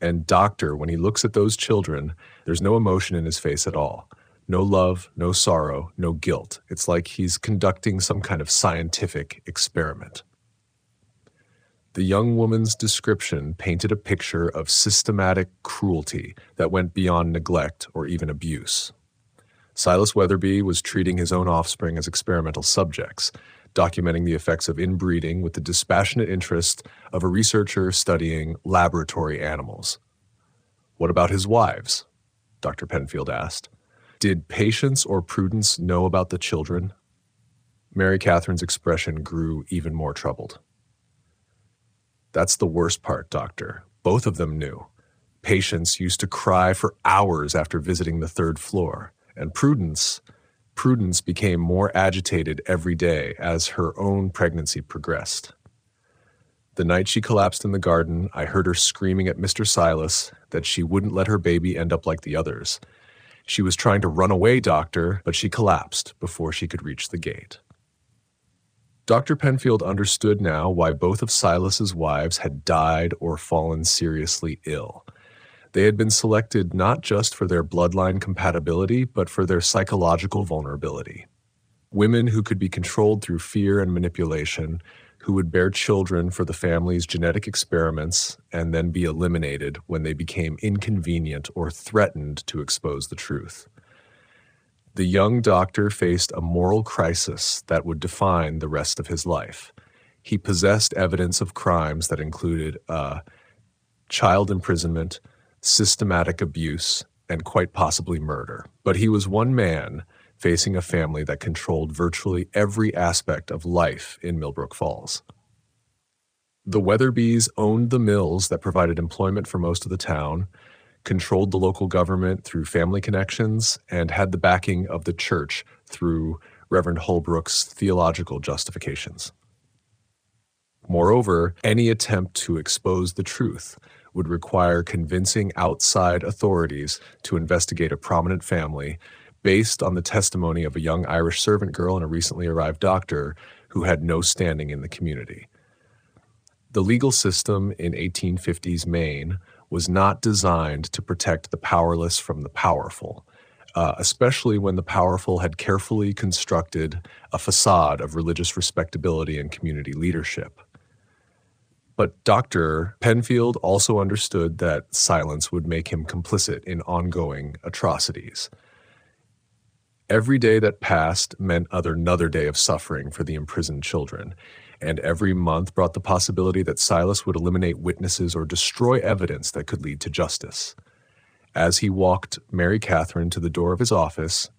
S1: And doctor, when he looks at those children, there's no emotion in his face at all. No love, no sorrow, no guilt. It's like he's conducting some kind of scientific experiment. The young woman's description painted a picture of systematic cruelty that went beyond neglect or even abuse. Silas Weatherby was treating his own offspring as experimental subjects, documenting the effects of inbreeding with the dispassionate interest of a researcher studying laboratory animals. What about his wives? Dr. Penfield asked. Did Patience or Prudence know about the children? Mary Catherine's expression grew even more troubled. That's the worst part, doctor. Both of them knew. Patience used to cry for hours after visiting the third floor, and Prudence became more agitated every day as her own pregnancy progressed. The night she collapsed in the garden, I heard her screaming at Mr. Silas that she wouldn't let her baby end up like the others. She was trying to run away, doctor, but she collapsed before she could reach the gate. Dr. Penfield understood now why both of Silas's wives had died or fallen seriously ill. They had been selected not just for their bloodline compatibility, but for their psychological vulnerability. Women who could be controlled through fear and manipulation, who would bear children for the family's genetic experiments and then be eliminated when they became inconvenient or threatened to expose the truth. The young doctor faced a moral crisis that would define the rest of his life. He possessed evidence of crimes that included child imprisonment, systematic abuse, and quite possibly murder. But he was one man facing a family that controlled virtually every aspect of life in Millbrook Falls. The Weatherbys owned the mills that provided employment for most of the town, controlled the local government through family connections, and had the backing of the church through Reverend Holbrook's theological justifications. Moreover, any attempt to expose the truth would require convincing outside authorities to investigate a prominent family based on the testimony of a young Irish servant girl and a recently arrived doctor who had no standing in the community. The legal system in 1850s Maine was not designed to protect the powerless from the powerful, especially when the powerful had carefully constructed a facade of religious respectability and community leadership. But Dr. Penfield also understood that silence would make him complicit in ongoing atrocities. Every day that passed meant another day of suffering for the imprisoned children, and every month brought the possibility that Silas would eliminate witnesses or destroy evidence that could lead to justice. As he walked Mary Catherine to the door of his office,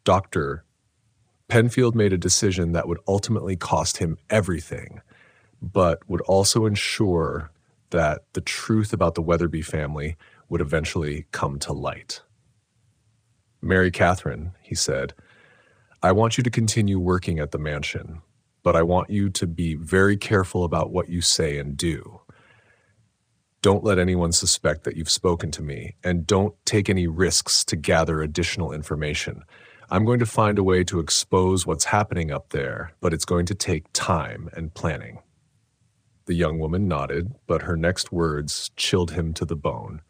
S1: Dr. Penfield made a decision that would ultimately cost him everything, but would also ensure that the truth about the Weatherby family would eventually come to light. "Mary Catherine," he said, "I want you to continue working at the mansion, but I want you to be very careful about what you say and do. Don't let anyone suspect that you've spoken to me, and don't take any risks to gather additional information. I'm going to find a way to expose what's happening up there, but it's going to take time and planning." The young woman nodded, but her next words chilled him to the bone.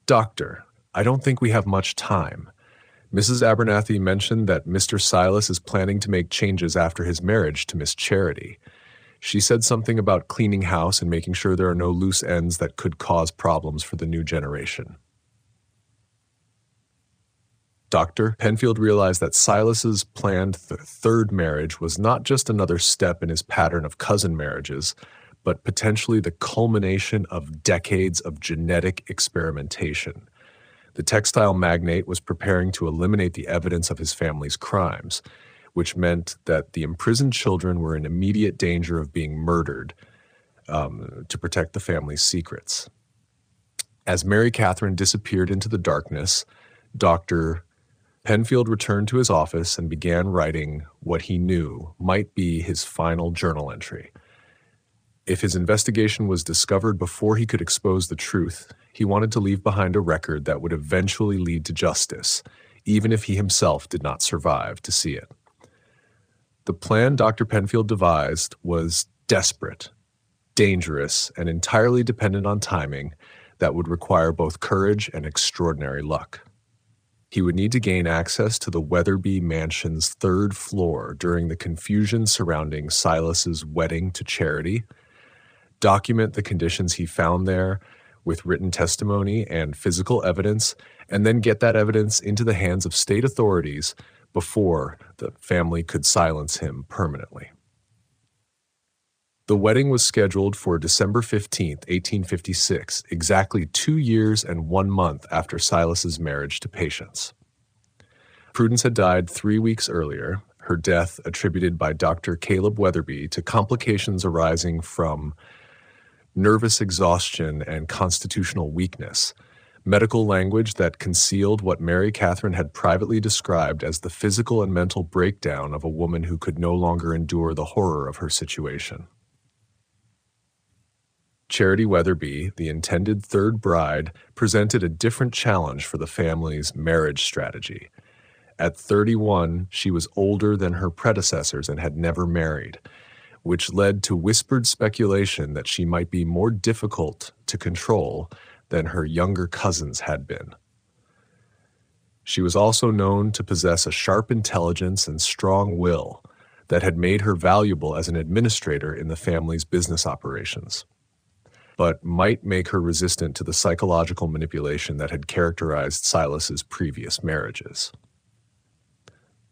S1: "Doctor, I don't think we have much time. Mrs. Abernathy mentioned that Mr. Silas is planning to make changes after his marriage to Miss Charity. She said something about cleaning house and making sure there are no loose ends that could cause problems for the new generation." Dr. Penfield realized that Silas's planned third marriage was not just another step in his pattern of cousin marriages, but potentially the culmination of decades of genetic experimentation. The textile magnate was preparing to eliminate the evidence of his family's crimes, which meant that the imprisoned children were in immediate danger of being murdered to protect the family's secrets. As Mary Catherine disappeared into the darkness, Dr. Penfield returned to his office and began writing what he knew might be his final journal entry. If his investigation was discovered before he could expose the truth, he wanted to leave behind a record that would eventually lead to justice, even if he himself did not survive to see it. The plan Dr. Penfield devised was desperate, dangerous, and entirely dependent on timing that would require both courage and extraordinary luck. He would need to gain access to the Weatherby mansion's third floor during the confusion surrounding Silas's wedding to Charity, document the conditions he found there with written testimony and physical evidence, and then get that evidence into the hands of state authorities before the family could silence him permanently. The wedding was scheduled for December 15th, 1856, exactly 2 years and 1 month after Silas's marriage to Patience. Prudence had died 3 weeks earlier, her death attributed by Dr. Caleb Weatherby to complications arising from nervous exhaustion and constitutional weakness, medical language that concealed what Mary Catherine had privately described as the physical and mental breakdown of a woman who could no longer endure the horror of her situation. Charity Weatherby, the intended third bride, presented a different challenge for the family's marriage strategy. At 31, she was older than her predecessors and had never married, which led to whispered speculation that she might be more difficult to control than her younger cousins had been. She was also known to possess a sharp intelligence and strong will that had made her valuable as an administrator in the family's business operations, but might make her resistant to the psychological manipulation that had characterized Silas's previous marriages.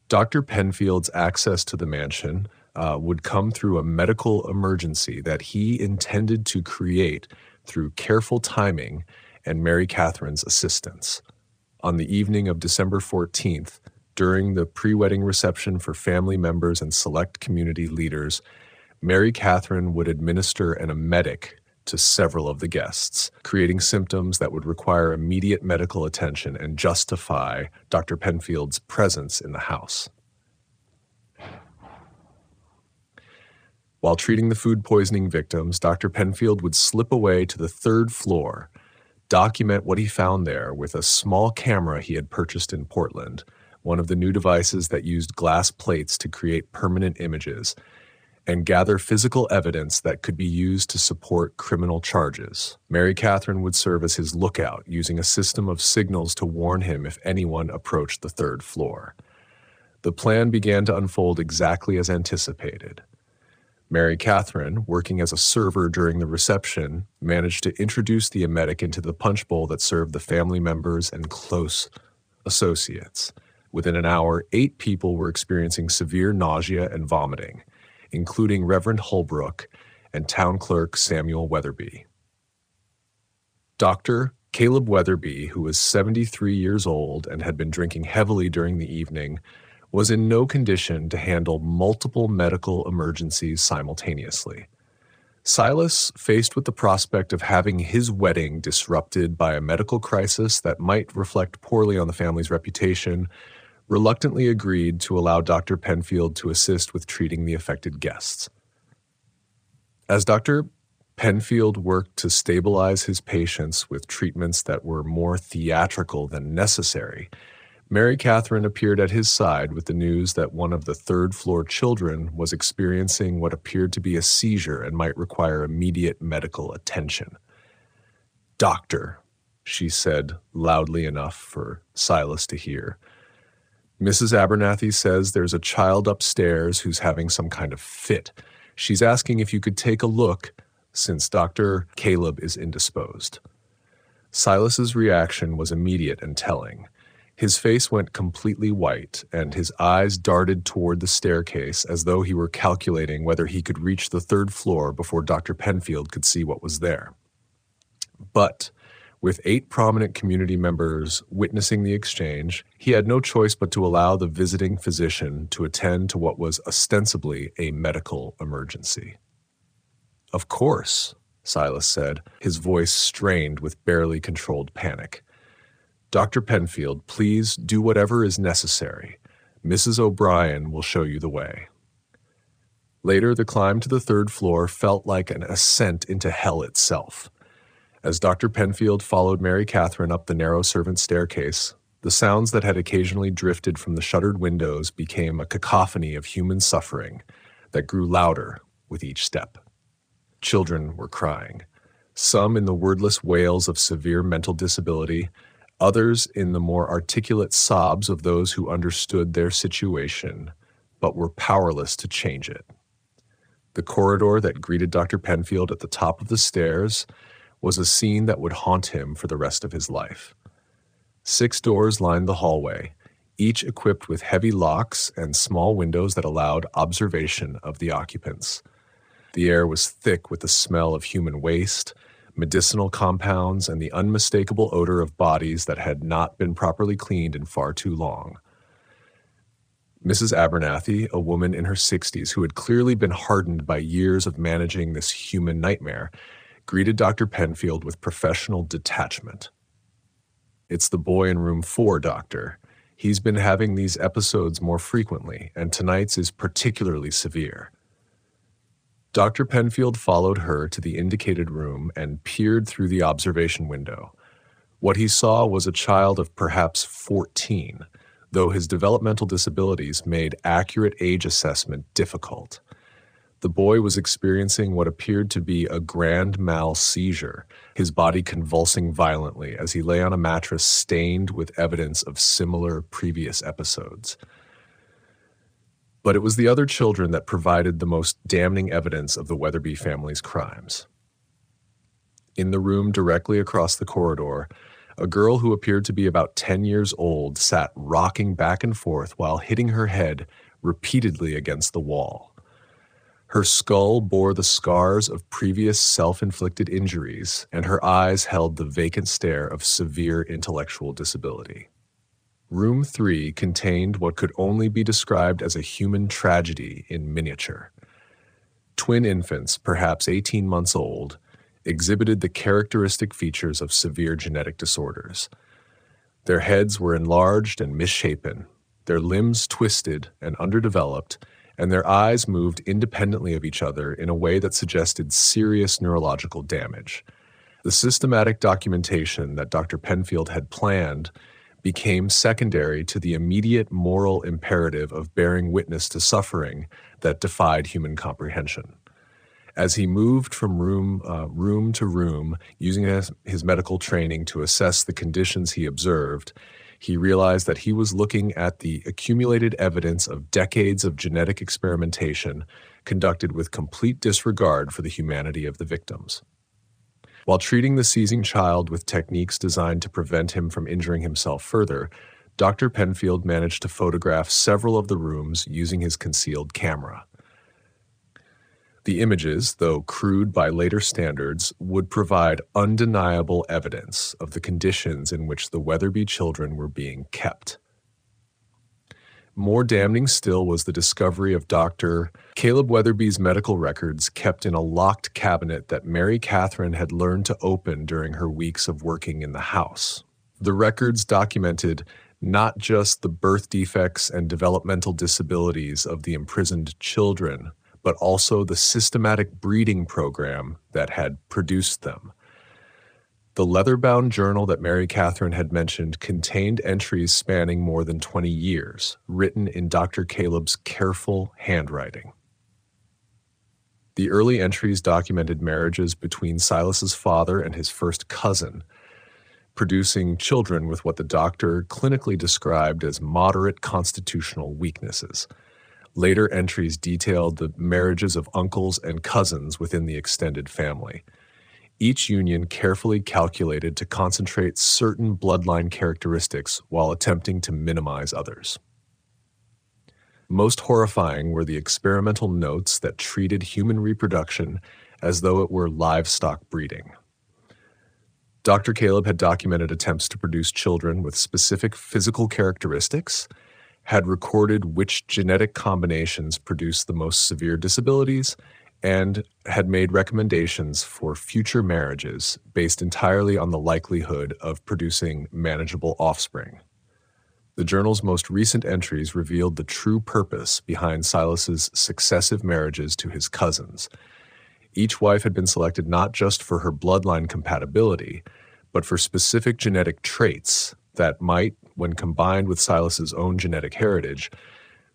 S1: Dr. Penfield's access to the mansion would come through a medical emergency that he intended to create through careful timing and Mary Catherine's assistance. On the evening of December 14th, during the pre-wedding reception for family members and select community leaders, Mary Catherine would administer an emetic to several of the guests, creating symptoms that would require immediate medical attention and justify Dr. Penfield's presence in the house. While treating the food poisoning victims, Dr. Penfield would slip away to the third floor, document what he found there with a small camera he had purchased in Portland, one of the new devices that used glass plates to create permanent images, and gather physical evidence that could be used to support criminal charges. Mary Catherine would serve as his lookout, using a system of signals to warn him if anyone approached the third floor. The plan began to unfold exactly as anticipated. Mary Catherine, working as a server during the reception, managed to introduce the emetic into the punch bowl that served the family members and close associates. Within an hour, 8 people were experiencing severe nausea and vomiting, including Reverend Holbrook and town clerk Samuel Weatherby. Dr. Caleb Weatherby, who was 73 years old and had been drinking heavily during the evening, was in no condition to handle multiple medical emergencies simultaneously. Silas, faced with the prospect of having his wedding disrupted by a medical crisis that might reflect poorly on the family's reputation, reluctantly agreed to allow Dr. Penfield to assist with treating the affected guests. As Dr. Penfield worked to stabilize his patients with treatments that were more theatrical than necessary, Mary Catherine appeared at his side with the news that one of the third-floor children was experiencing what appeared to be a seizure and might require immediate medical attention. "Doctor," she said loudly enough for Silas to hear, "Mrs. Abernathy says there's a child upstairs who's having some kind of fit. She's asking if you could take a look since Dr. Caleb is indisposed." Silas's reaction was immediate and telling. His face went completely white, and his eyes darted toward the staircase as though he were calculating whether he could reach the third floor before Dr. Penfield could see what was there. But with 8 prominent community members witnessing the exchange, he had no choice but to allow the visiting physician to attend to what was ostensibly a medical emergency. "Of course," Silas said, his voice strained with barely controlled panic. "Dr. Penfield, please do whatever is necessary. Mrs. O'Brien will show you the way." Later, the climb to the third floor felt like an ascent into hell itself. As Dr. Penfield followed Mary Catherine up the narrow servant staircase, the sounds that had occasionally drifted from the shuttered windows became a cacophony of human suffering that grew louder with each step. Children were crying, some in the wordless wails of severe mental disability, others in the more articulate sobs of those who understood their situation but were powerless to change it. The corridor that greeted Dr. Penfield at the top of the stairs was a scene that would haunt him for the rest of his life. 6 doors lined the hallway, each equipped with heavy locks and small windows that allowed observation of the occupants. The air was thick with the smell of human waste, medicinal compounds, and the unmistakable odor of bodies that had not been properly cleaned in far too long. Mrs. Abernathy, a woman in her 60s who had clearly been hardened by years of managing this human nightmare, greeted Dr. Penfield with professional detachment. "It's the boy in room 4, doctor. He's been having these episodes more frequently, and tonight's is particularly severe." Dr. Penfield followed her to the indicated room and peered through the observation window. What he saw was a child of perhaps 14, though his developmental disabilities made accurate age assessment difficult. The boy was experiencing what appeared to be a grand mal seizure, his body convulsing violently as he lay on a mattress stained with evidence of similar previous episodes. But it was the other children that provided the most damning evidence of the Weatherby family's crimes. In the room directly across the corridor, a girl who appeared to be about 10 years old sat rocking back and forth while hitting her head repeatedly against the wall. Her skull bore the scars of previous self-inflicted injuries, and her eyes held the vacant stare of severe intellectual disability. Room 3 contained what could only be described as a human tragedy in miniature. Twin infants, perhaps 18 months old, exhibited the characteristic features of severe genetic disorders. Their heads were enlarged and misshapen, their limbs twisted and underdeveloped, and their eyes moved independently of each other in a way that suggested serious neurological damage. The systematic documentation that Dr. Penfield had planned became secondary to the immediate moral imperative of bearing witness to suffering that defied human comprehension. As he moved from room to room, using his medical training to assess the conditions he observed, he realized that he was looking at the accumulated evidence of decades of genetic experimentation conducted with complete disregard for the humanity of the victims. While treating the seizing child with techniques designed to prevent him from injuring himself further, Dr. Penfield managed to photograph several of the rooms using his concealed camera. The images, though crude by later standards, would provide undeniable evidence of the conditions in which the Weatherby children were being kept. More damning still was the discovery of Dr. Caleb Weatherby's medical records kept in a locked cabinet that Mary Catherine had learned to open during her weeks of working in the house. The records documented not just the birth defects and developmental disabilities of the imprisoned children, but also the systematic breeding program that had produced them. The leather-bound journal that Mary Catherine had mentioned contained entries spanning more than 20 years, written in Dr. Caleb's careful handwriting. The early entries documented marriages between Silas's father and his first cousin, producing children with what the doctor clinically described as moderate constitutional weaknesses. Later entries detailed the marriages of uncles and cousins within the extended family. Each union carefully calculated to concentrate certain bloodline characteristics while attempting to minimize others. Most horrifying were the experimental notes that treated human reproduction as though it were livestock breeding. Dr. Caleb had documented attempts to produce children with specific physical characteristics, had recorded which genetic combinations produced the most severe disabilities, and had made recommendations for future marriages based entirely on the likelihood of producing manageable offspring. The journal's most recent entries revealed the true purpose behind Silas's successive marriages to his cousins. Each wife had been selected not just for her bloodline compatibility, but for specific genetic traits that might, when combined with Silas's own genetic heritage,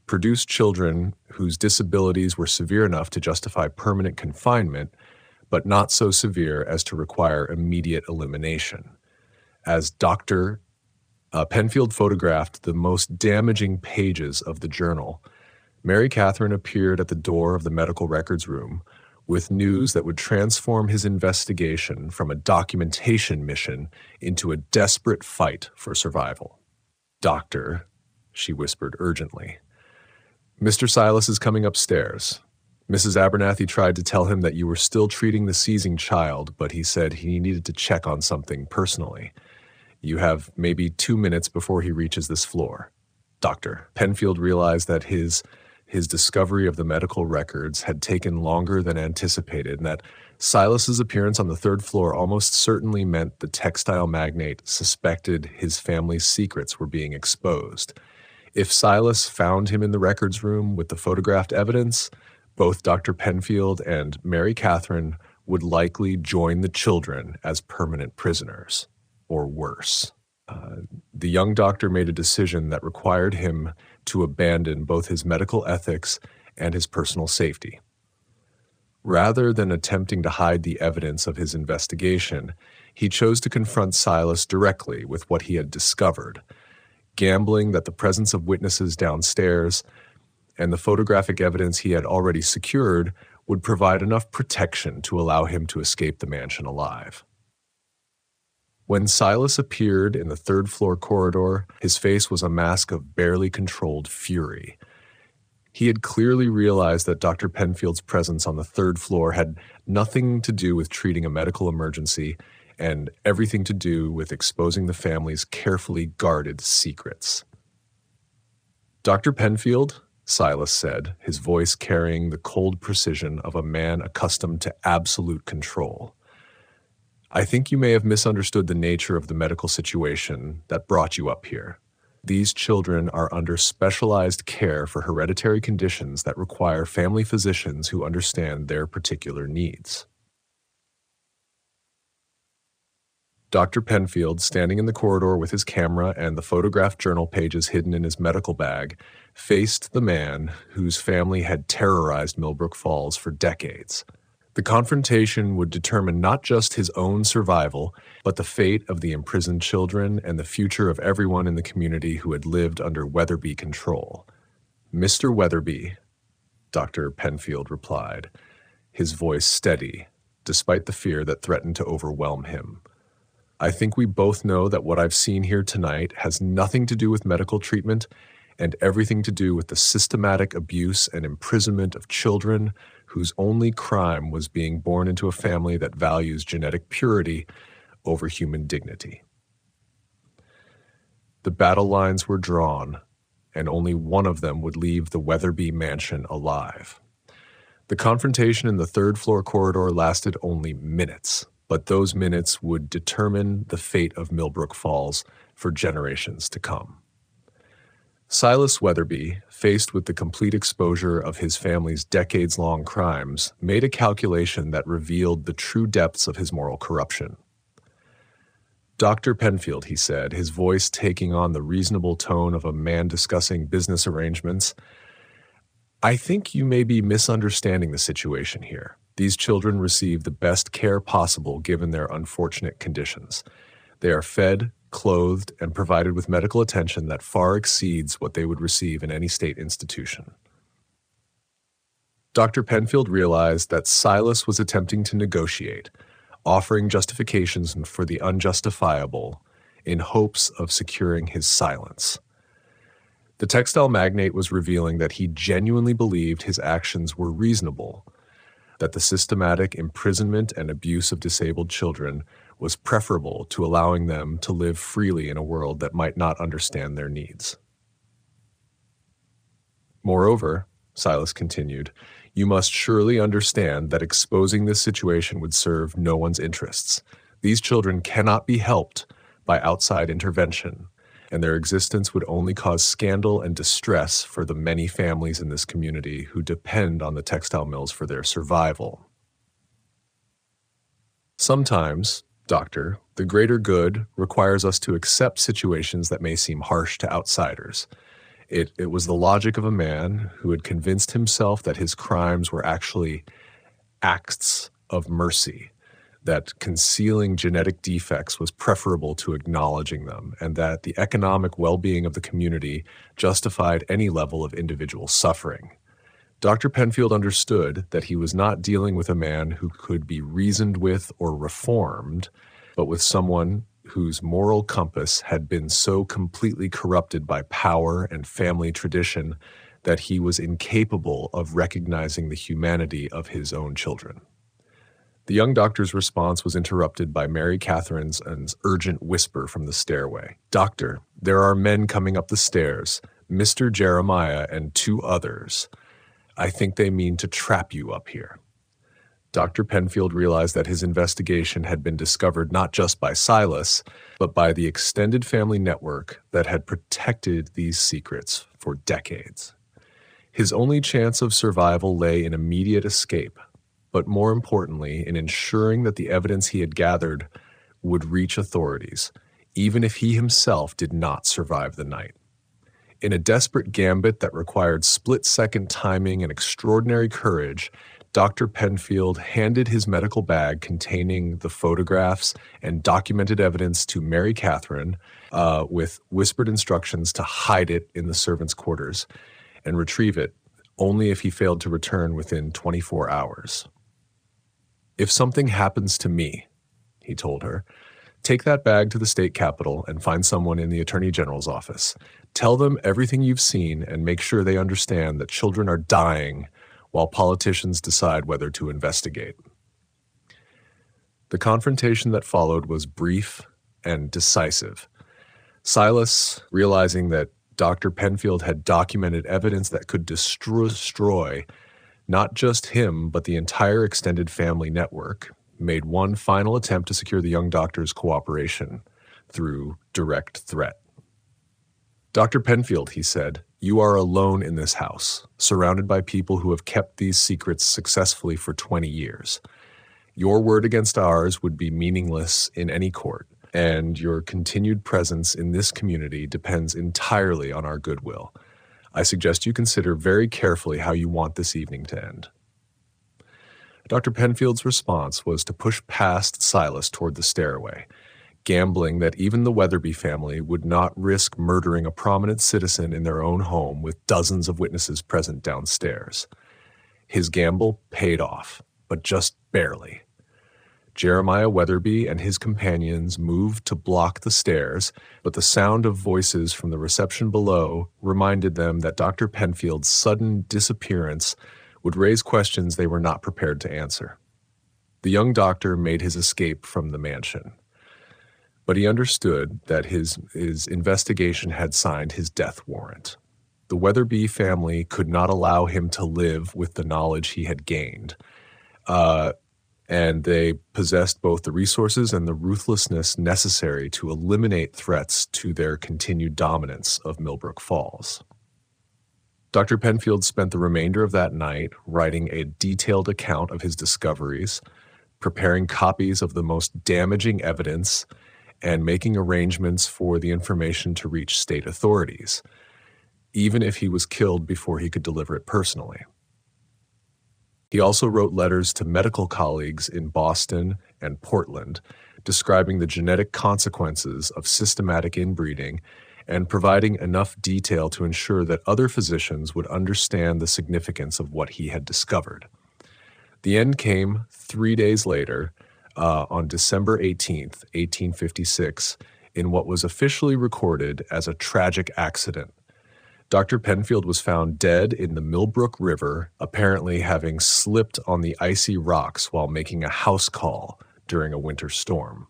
S1: produce children whose disabilities were severe enough to justify permanent confinement, but not so severe as to require immediate elimination. As Dr. Penfield photographed the most damaging pages of the journal, Mary Catherine appeared at the door of the medical records room with news that would transform his investigation from a documentation mission into a desperate fight for survival. "Doctor," she whispered urgently, "Mr. Silas is coming upstairs. Mrs. Abernathy tried to tell him that you were still treating the seizing child, but he said he needed to check on something personally. You have maybe 2 minutes before he reaches this floor." Dr. Penfield realized that his discovery of the medical records had taken longer than anticipated, and that Silas's appearance on the 3rd floor almost certainly meant the textile magnate suspected his family's secrets were being exposed. If Silas found him in the records room with the photographed evidence, both Dr. Penfield and Mary Catherine would likely join the children as permanent prisoners, or worse. The young doctor made a decision that required him to abandon both his medical ethics and his personal safety. Rather than attempting to hide the evidence of his investigation, he chose to confront Silas directly with what he had discovered, gambling that the presence of witnesses downstairs and the photographic evidence he had already secured would provide enough protection to allow him to escape the mansion alive. When Silas appeared in the 3rd floor corridor, his face was a mask of barely controlled fury. He had clearly realized that Dr. Penfield's presence on the 3rd floor had nothing to do with treating a medical emergency and everything to do with exposing the family's carefully guarded secrets. "Dr. Penfield," Silas said, his voice carrying the cold precision of a man accustomed to absolute control, "I think you may have misunderstood the nature of the medical situation that brought you up here. These children are under specialized care for hereditary conditions that require family physicians who understand their particular needs." Dr. Penfield, standing in the corridor with his camera and the photographed journal pages hidden in his medical bag, faced the man whose family had terrorized Millbrook Falls for decades. The confrontation would determine not just his own survival, but the fate of the imprisoned children and the future of everyone in the community who had lived under Weatherby control. "Mr. Weatherby," Dr. Penfield replied, his voice steady, despite the fear that threatened to overwhelm him, I think we both know that what I've seen here tonight has nothing to do with medical treatment and everything to do with the systematic abuse and imprisonment of children whose only crime was being born into a family that values genetic purity over human dignity. The battle lines were drawn, and only one of them would leave the Weatherby mansion alive. The confrontation in the third-floor corridor lasted only minutes, but those minutes would determine the fate of Millbrook Falls for generations to come. Silas Weatherby, faced with the complete exposure of his family's decades-long crimes, made a calculation that revealed the true depths of his moral corruption. Dr. Penfield, he said, his voice taking on the reasonable tone of a man discussing business arrangements, I think you may be misunderstanding the situation here. These children receive the best care possible given their unfortunate conditions. They are fed, clothed, and provided with medical attention that far exceeds what they would receive in any state institution. Dr. Penfield realized that Silas was attempting to negotiate, offering justifications for the unjustifiable in hopes of securing his silence. The textile magnate was revealing that he genuinely believed his actions were reasonable, that the systematic imprisonment and abuse of disabled children was preferable to allowing them to live freely in a world that might not understand their needs. Moreover, Silas continued, you must surely understand that exposing this situation would serve no one's interests. These children cannot be helped by outside intervention, and their existence would only cause scandal and distress for the many families in this community who depend on the textile mills for their survival. Sometimes, Doctor, the greater good requires us to accept situations that may seem harsh to outsiders. It was the logic of a man who had convinced himself that his crimes were actually acts of mercy, that concealing genetic defects was preferable to acknowledging them, and that the economic well-being of the community justified any level of individual suffering. Dr. Penfield understood that he was not dealing with a man who could be reasoned with or reformed, but with someone whose moral compass had been so completely corrupted by power and family tradition that he was incapable of recognizing the humanity of his own children. The young doctor's response was interrupted by Mary Catherine's urgent whisper from the stairway. Doctor, there are men coming up the stairs, Mr. Jeremiah and 2 others. I think they mean to trap you up here. Dr. Penfield realized that his investigation had been discovered not just by Silas, but by the extended family network that had protected these secrets for decades. His only chance of survival lay in immediate escape, but more importantly, in ensuring that the evidence he had gathered would reach authorities, even if he himself did not survive the night. In a desperate gambit that required split-second timing and extraordinary courage, Dr. Penfield handed his medical bag containing the photographs and documented evidence to Mary Catherine with whispered instructions to hide it in the servants' quarters and retrieve it only if he failed to return within 24 hours. If something happens to me, he told her, take that bag to the state capitol and find someone in the Attorney General's office. Tell them everything you've seen and make sure they understand that children are dying while politicians decide whether to investigate. The confrontation that followed was brief and decisive. Silas, realizing that Dr. Penfield had documented evidence that could destroy not just him, but the entire extended family network, made one final attempt to secure the young doctor's cooperation through direct threat. Dr. Penfield, he said, you are alone in this house, surrounded by people who have kept these secrets successfully for 20 years. Your word against ours would be meaningless in any court, and your continued presence in this community depends entirely on our goodwill. I suggest you consider very carefully how you want this evening to end. Dr. Penfield's response was to push past Silas toward the stairway, gambling that even the Weatherby family would not risk murdering a prominent citizen in their own home with dozens of witnesses present downstairs. His gamble paid off, but just barely. Jeremiah Weatherby and his companions moved to block the stairs, but the sound of voices from the reception below reminded them that Dr. Penfield's sudden disappearance would raise questions they were not prepared to answer. The young doctor made his escape from the mansion, but he understood that his investigation had signed his death warrant. The Weatherby family could not allow him to live with the knowledge he had gained. And they possessed both the resources and the ruthlessness necessary to eliminate threats to their continued dominance of Millbrook Falls. Dr. Penfield spent the remainder of that night writing a detailed account of his discoveries, preparing copies of the most damaging evidence, and making arrangements for the information to reach state authorities, even if he was killed before he could deliver it personally. He also wrote letters to medical colleagues in Boston and Portland, describing the genetic consequences of systematic inbreeding and providing enough detail to ensure that other physicians would understand the significance of what he had discovered. The end came 3 days later, on December 18th, 1856, in what was officially recorded as a tragic accident. Dr. Penfield was found dead in the Millbrook River, apparently having slipped on the icy rocks while making a house call during a winter storm.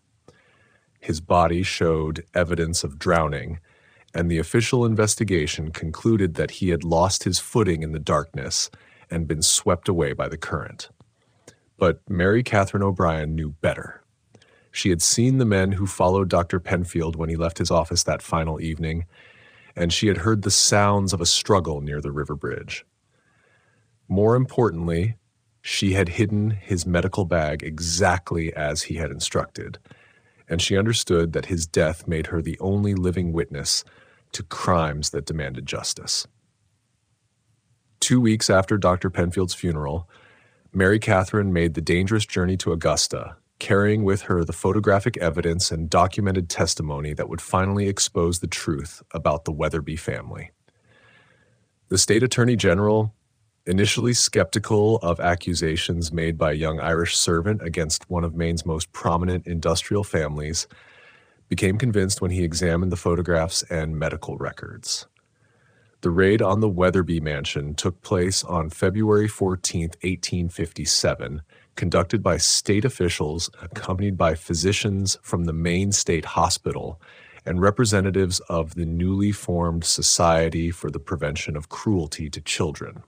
S1: His body showed evidence of drowning, and the official investigation concluded that he had lost his footing in the darkness and been swept away by the current. But Mary Catherine O'Brien knew better. She had seen the men who followed Dr. Penfield when he left his office that final evening, and she had heard the sounds of a struggle near the river bridge. More importantly, she had hidden his medical bag exactly as he had instructed, and she understood that his death made her the only living witness to crimes that demanded justice. 2 weeks after Dr. Penfield's funeral, Mary Catherine made the dangerous journey to Augusta, carrying with her the photographic evidence and documented testimony that would finally expose the truth about the Weatherby family. The state attorney general, initially skeptical of accusations made by a young Irish servant against one of Maine's most prominent industrial families, became convinced when he examined the photographs and medical records. The raid on the Weatherby mansion took place on February 14, 1857, conducted by state officials accompanied by physicians from the Maine State Hospital and representatives of the newly formed Society for the Prevention of Cruelty to Children.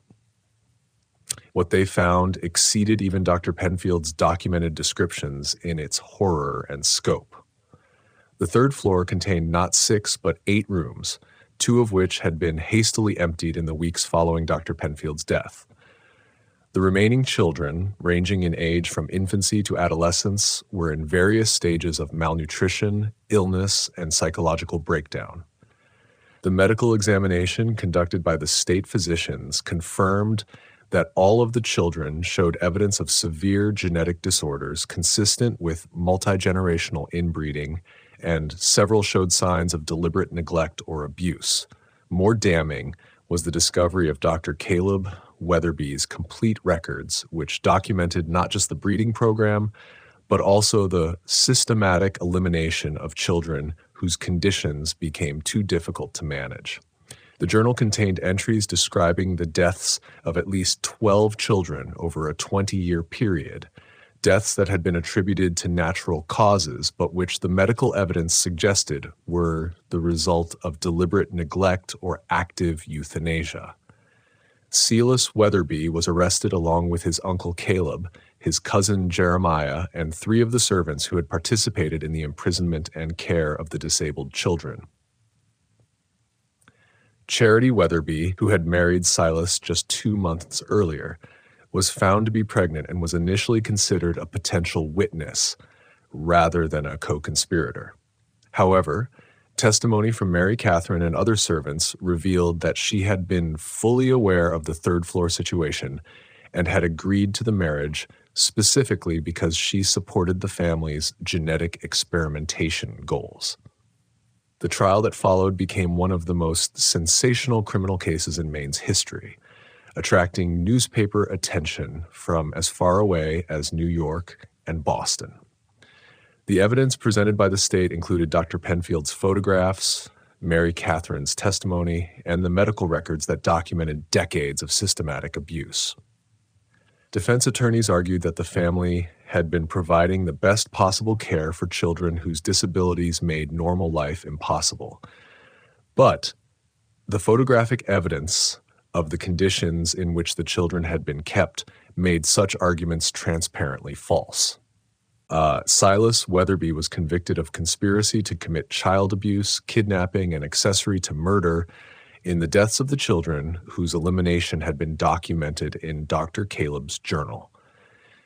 S1: What they found exceeded even Dr. Penfield's documented descriptions in its horror and scope. The third floor contained not 6 but 8 rooms, 2 of which had been hastily emptied in the weeks following Dr. Penfield's death. The remaining children, ranging in age from infancy to adolescence, were in various stages of malnutrition, illness, and psychological breakdown. The medical examination conducted by the state physicians confirmed that all of the children showed evidence of severe genetic disorders consistent with multi-generational inbreeding, and several showed signs of deliberate neglect or abuse. More damning was the discovery of Dr. Caleb Weatherby's complete records, which documented not just the breeding program, but also the systematic elimination of children whose conditions became too difficult to manage. The journal contained entries describing the deaths of at least 12 children over a 20-year period, deaths that had been attributed to natural causes, but which the medical evidence suggested were the result of deliberate neglect or active euthanasia. Silas Weatherby was arrested along with his uncle Caleb, his cousin Jeremiah, and 3 of the servants who had participated in the imprisonment and care of the disabled children. Charity Weatherby, who had married Silas just 2 months earlier, was found to be pregnant and was initially considered a potential witness rather than a co-conspirator. However, testimony from Mary Catherine and other servants revealed that she had been fully aware of the third-floor situation and had agreed to the marriage specifically because she supported the family's genetic experimentation goals. The trial that followed became one of the most sensational criminal cases in Maine's history, attracting newspaper attention from as far away as New York and Boston. The evidence presented by the state included Dr. Penfield's photographs, Mary Catherine's testimony, and the medical records that documented decades of systematic abuse. Defense attorneys argued that the family had been providing the best possible care for children whose disabilities made normal life impossible. But the photographic evidence of the conditions in which the children had been kept made such arguments transparently false. Silas Weatherby was convicted of conspiracy to commit child abuse, kidnapping, and accessory to murder in the deaths of the children whose elimination had been documented in Dr. Caleb's journal.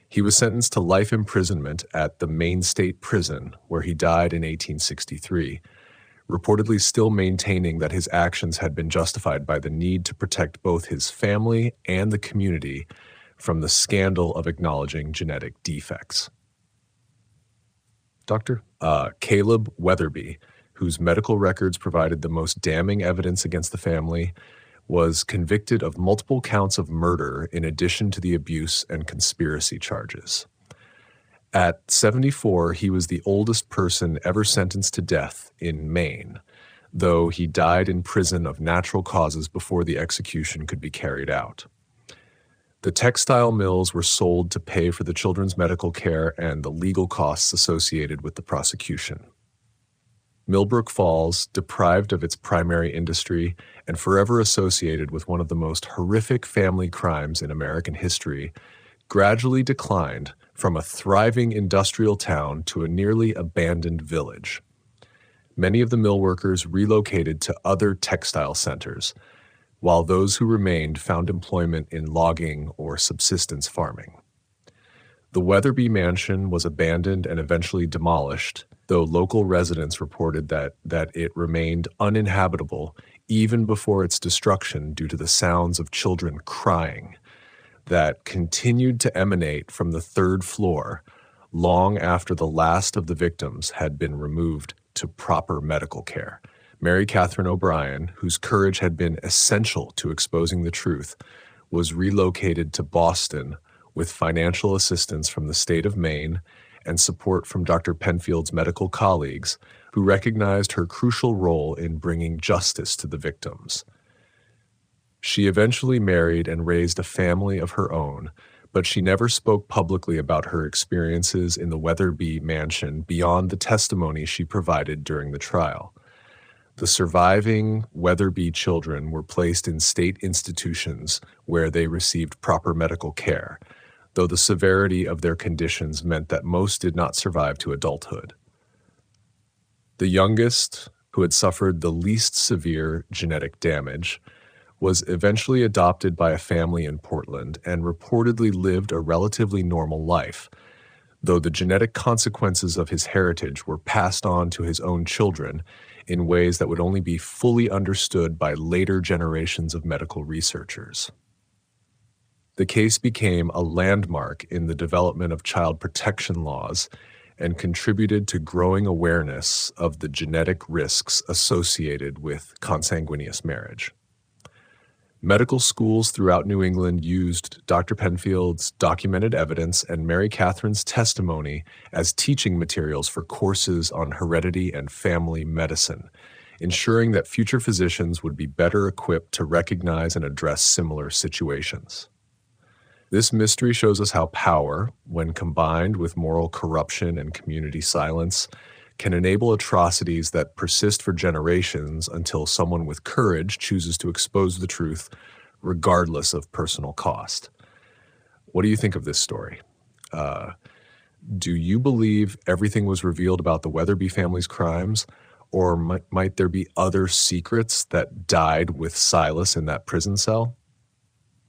S1: He was sentenced to life imprisonment at the Maine State Prison, where he died in 1863, reportedly still maintaining that his actions had been justified by the need to protect both his family and the community from the scandal of acknowledging genetic defects. Dr. Caleb Weatherby, whose medical records provided the most damning evidence against the family, was convicted of multiple counts of murder in addition to the abuse and conspiracy charges. At 74, he was the oldest person ever sentenced to death in Maine, though he died in prison of natural causes before the execution could be carried out. The textile mills were sold to pay for the children's medical care and the legal costs associated with the prosecution. Millbrook Falls, deprived of its primary industry and forever associated with one of the most horrific family crimes in American history, gradually declined from a thriving industrial town to a nearly abandoned village. Many of the mill workers relocated to other textile centers, while those who remained found employment in logging or subsistence farming. The Weatherby mansion was abandoned and eventually demolished, though local residents reported that it remained uninhabitable even before its destruction due to the sounds of children crying that continued to emanate from the third floor long after the last of the victims had been removed to proper medical care. Mary Catherine O'Brien, whose courage had been essential to exposing the truth, was relocated to Boston with financial assistance from the state of Maine and support from Dr. Penfield's medical colleagues, who recognized her crucial role in bringing justice to the victims. She eventually married and raised a family of her own, but she never spoke publicly about her experiences in the Weatherby mansion beyond the testimony she provided during the trial. The surviving Weatherby children were placed in state institutions where they received proper medical care, though the severity of their conditions meant that most did not survive to adulthood. The youngest, who had suffered the least severe genetic damage, was eventually adopted by a family in Portland and reportedly lived a relatively normal life, though the genetic consequences of his heritage were passed on to his own children in ways that would only be fully understood by later generations of medical researchers. The case became a landmark in the development of child protection laws and contributed to growing awareness of the genetic risks associated with consanguineous marriage. Medical schools throughout New England used Dr. Penfield's documented evidence and Mary Catherine's testimony as teaching materials for courses on heredity and family medicine, ensuring that future physicians would be better equipped to recognize and address similar situations. This mystery shows us how power, when combined with moral corruption and community silence, can enable atrocities that persist for generations until someone with courage chooses to expose the truth, regardless of personal cost. What do you think of this story? Do you believe everything was revealed about the Weatherby family's crimes, or might there be other secrets that died with Silas in that prison cell?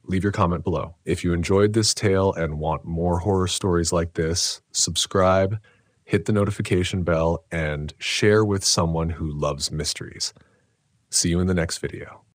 S1: Leave your comment below. If you enjoyed this tale and want more horror stories like this, subscribe, hit the notification bell, and share with someone who loves mysteries. See you in the next video.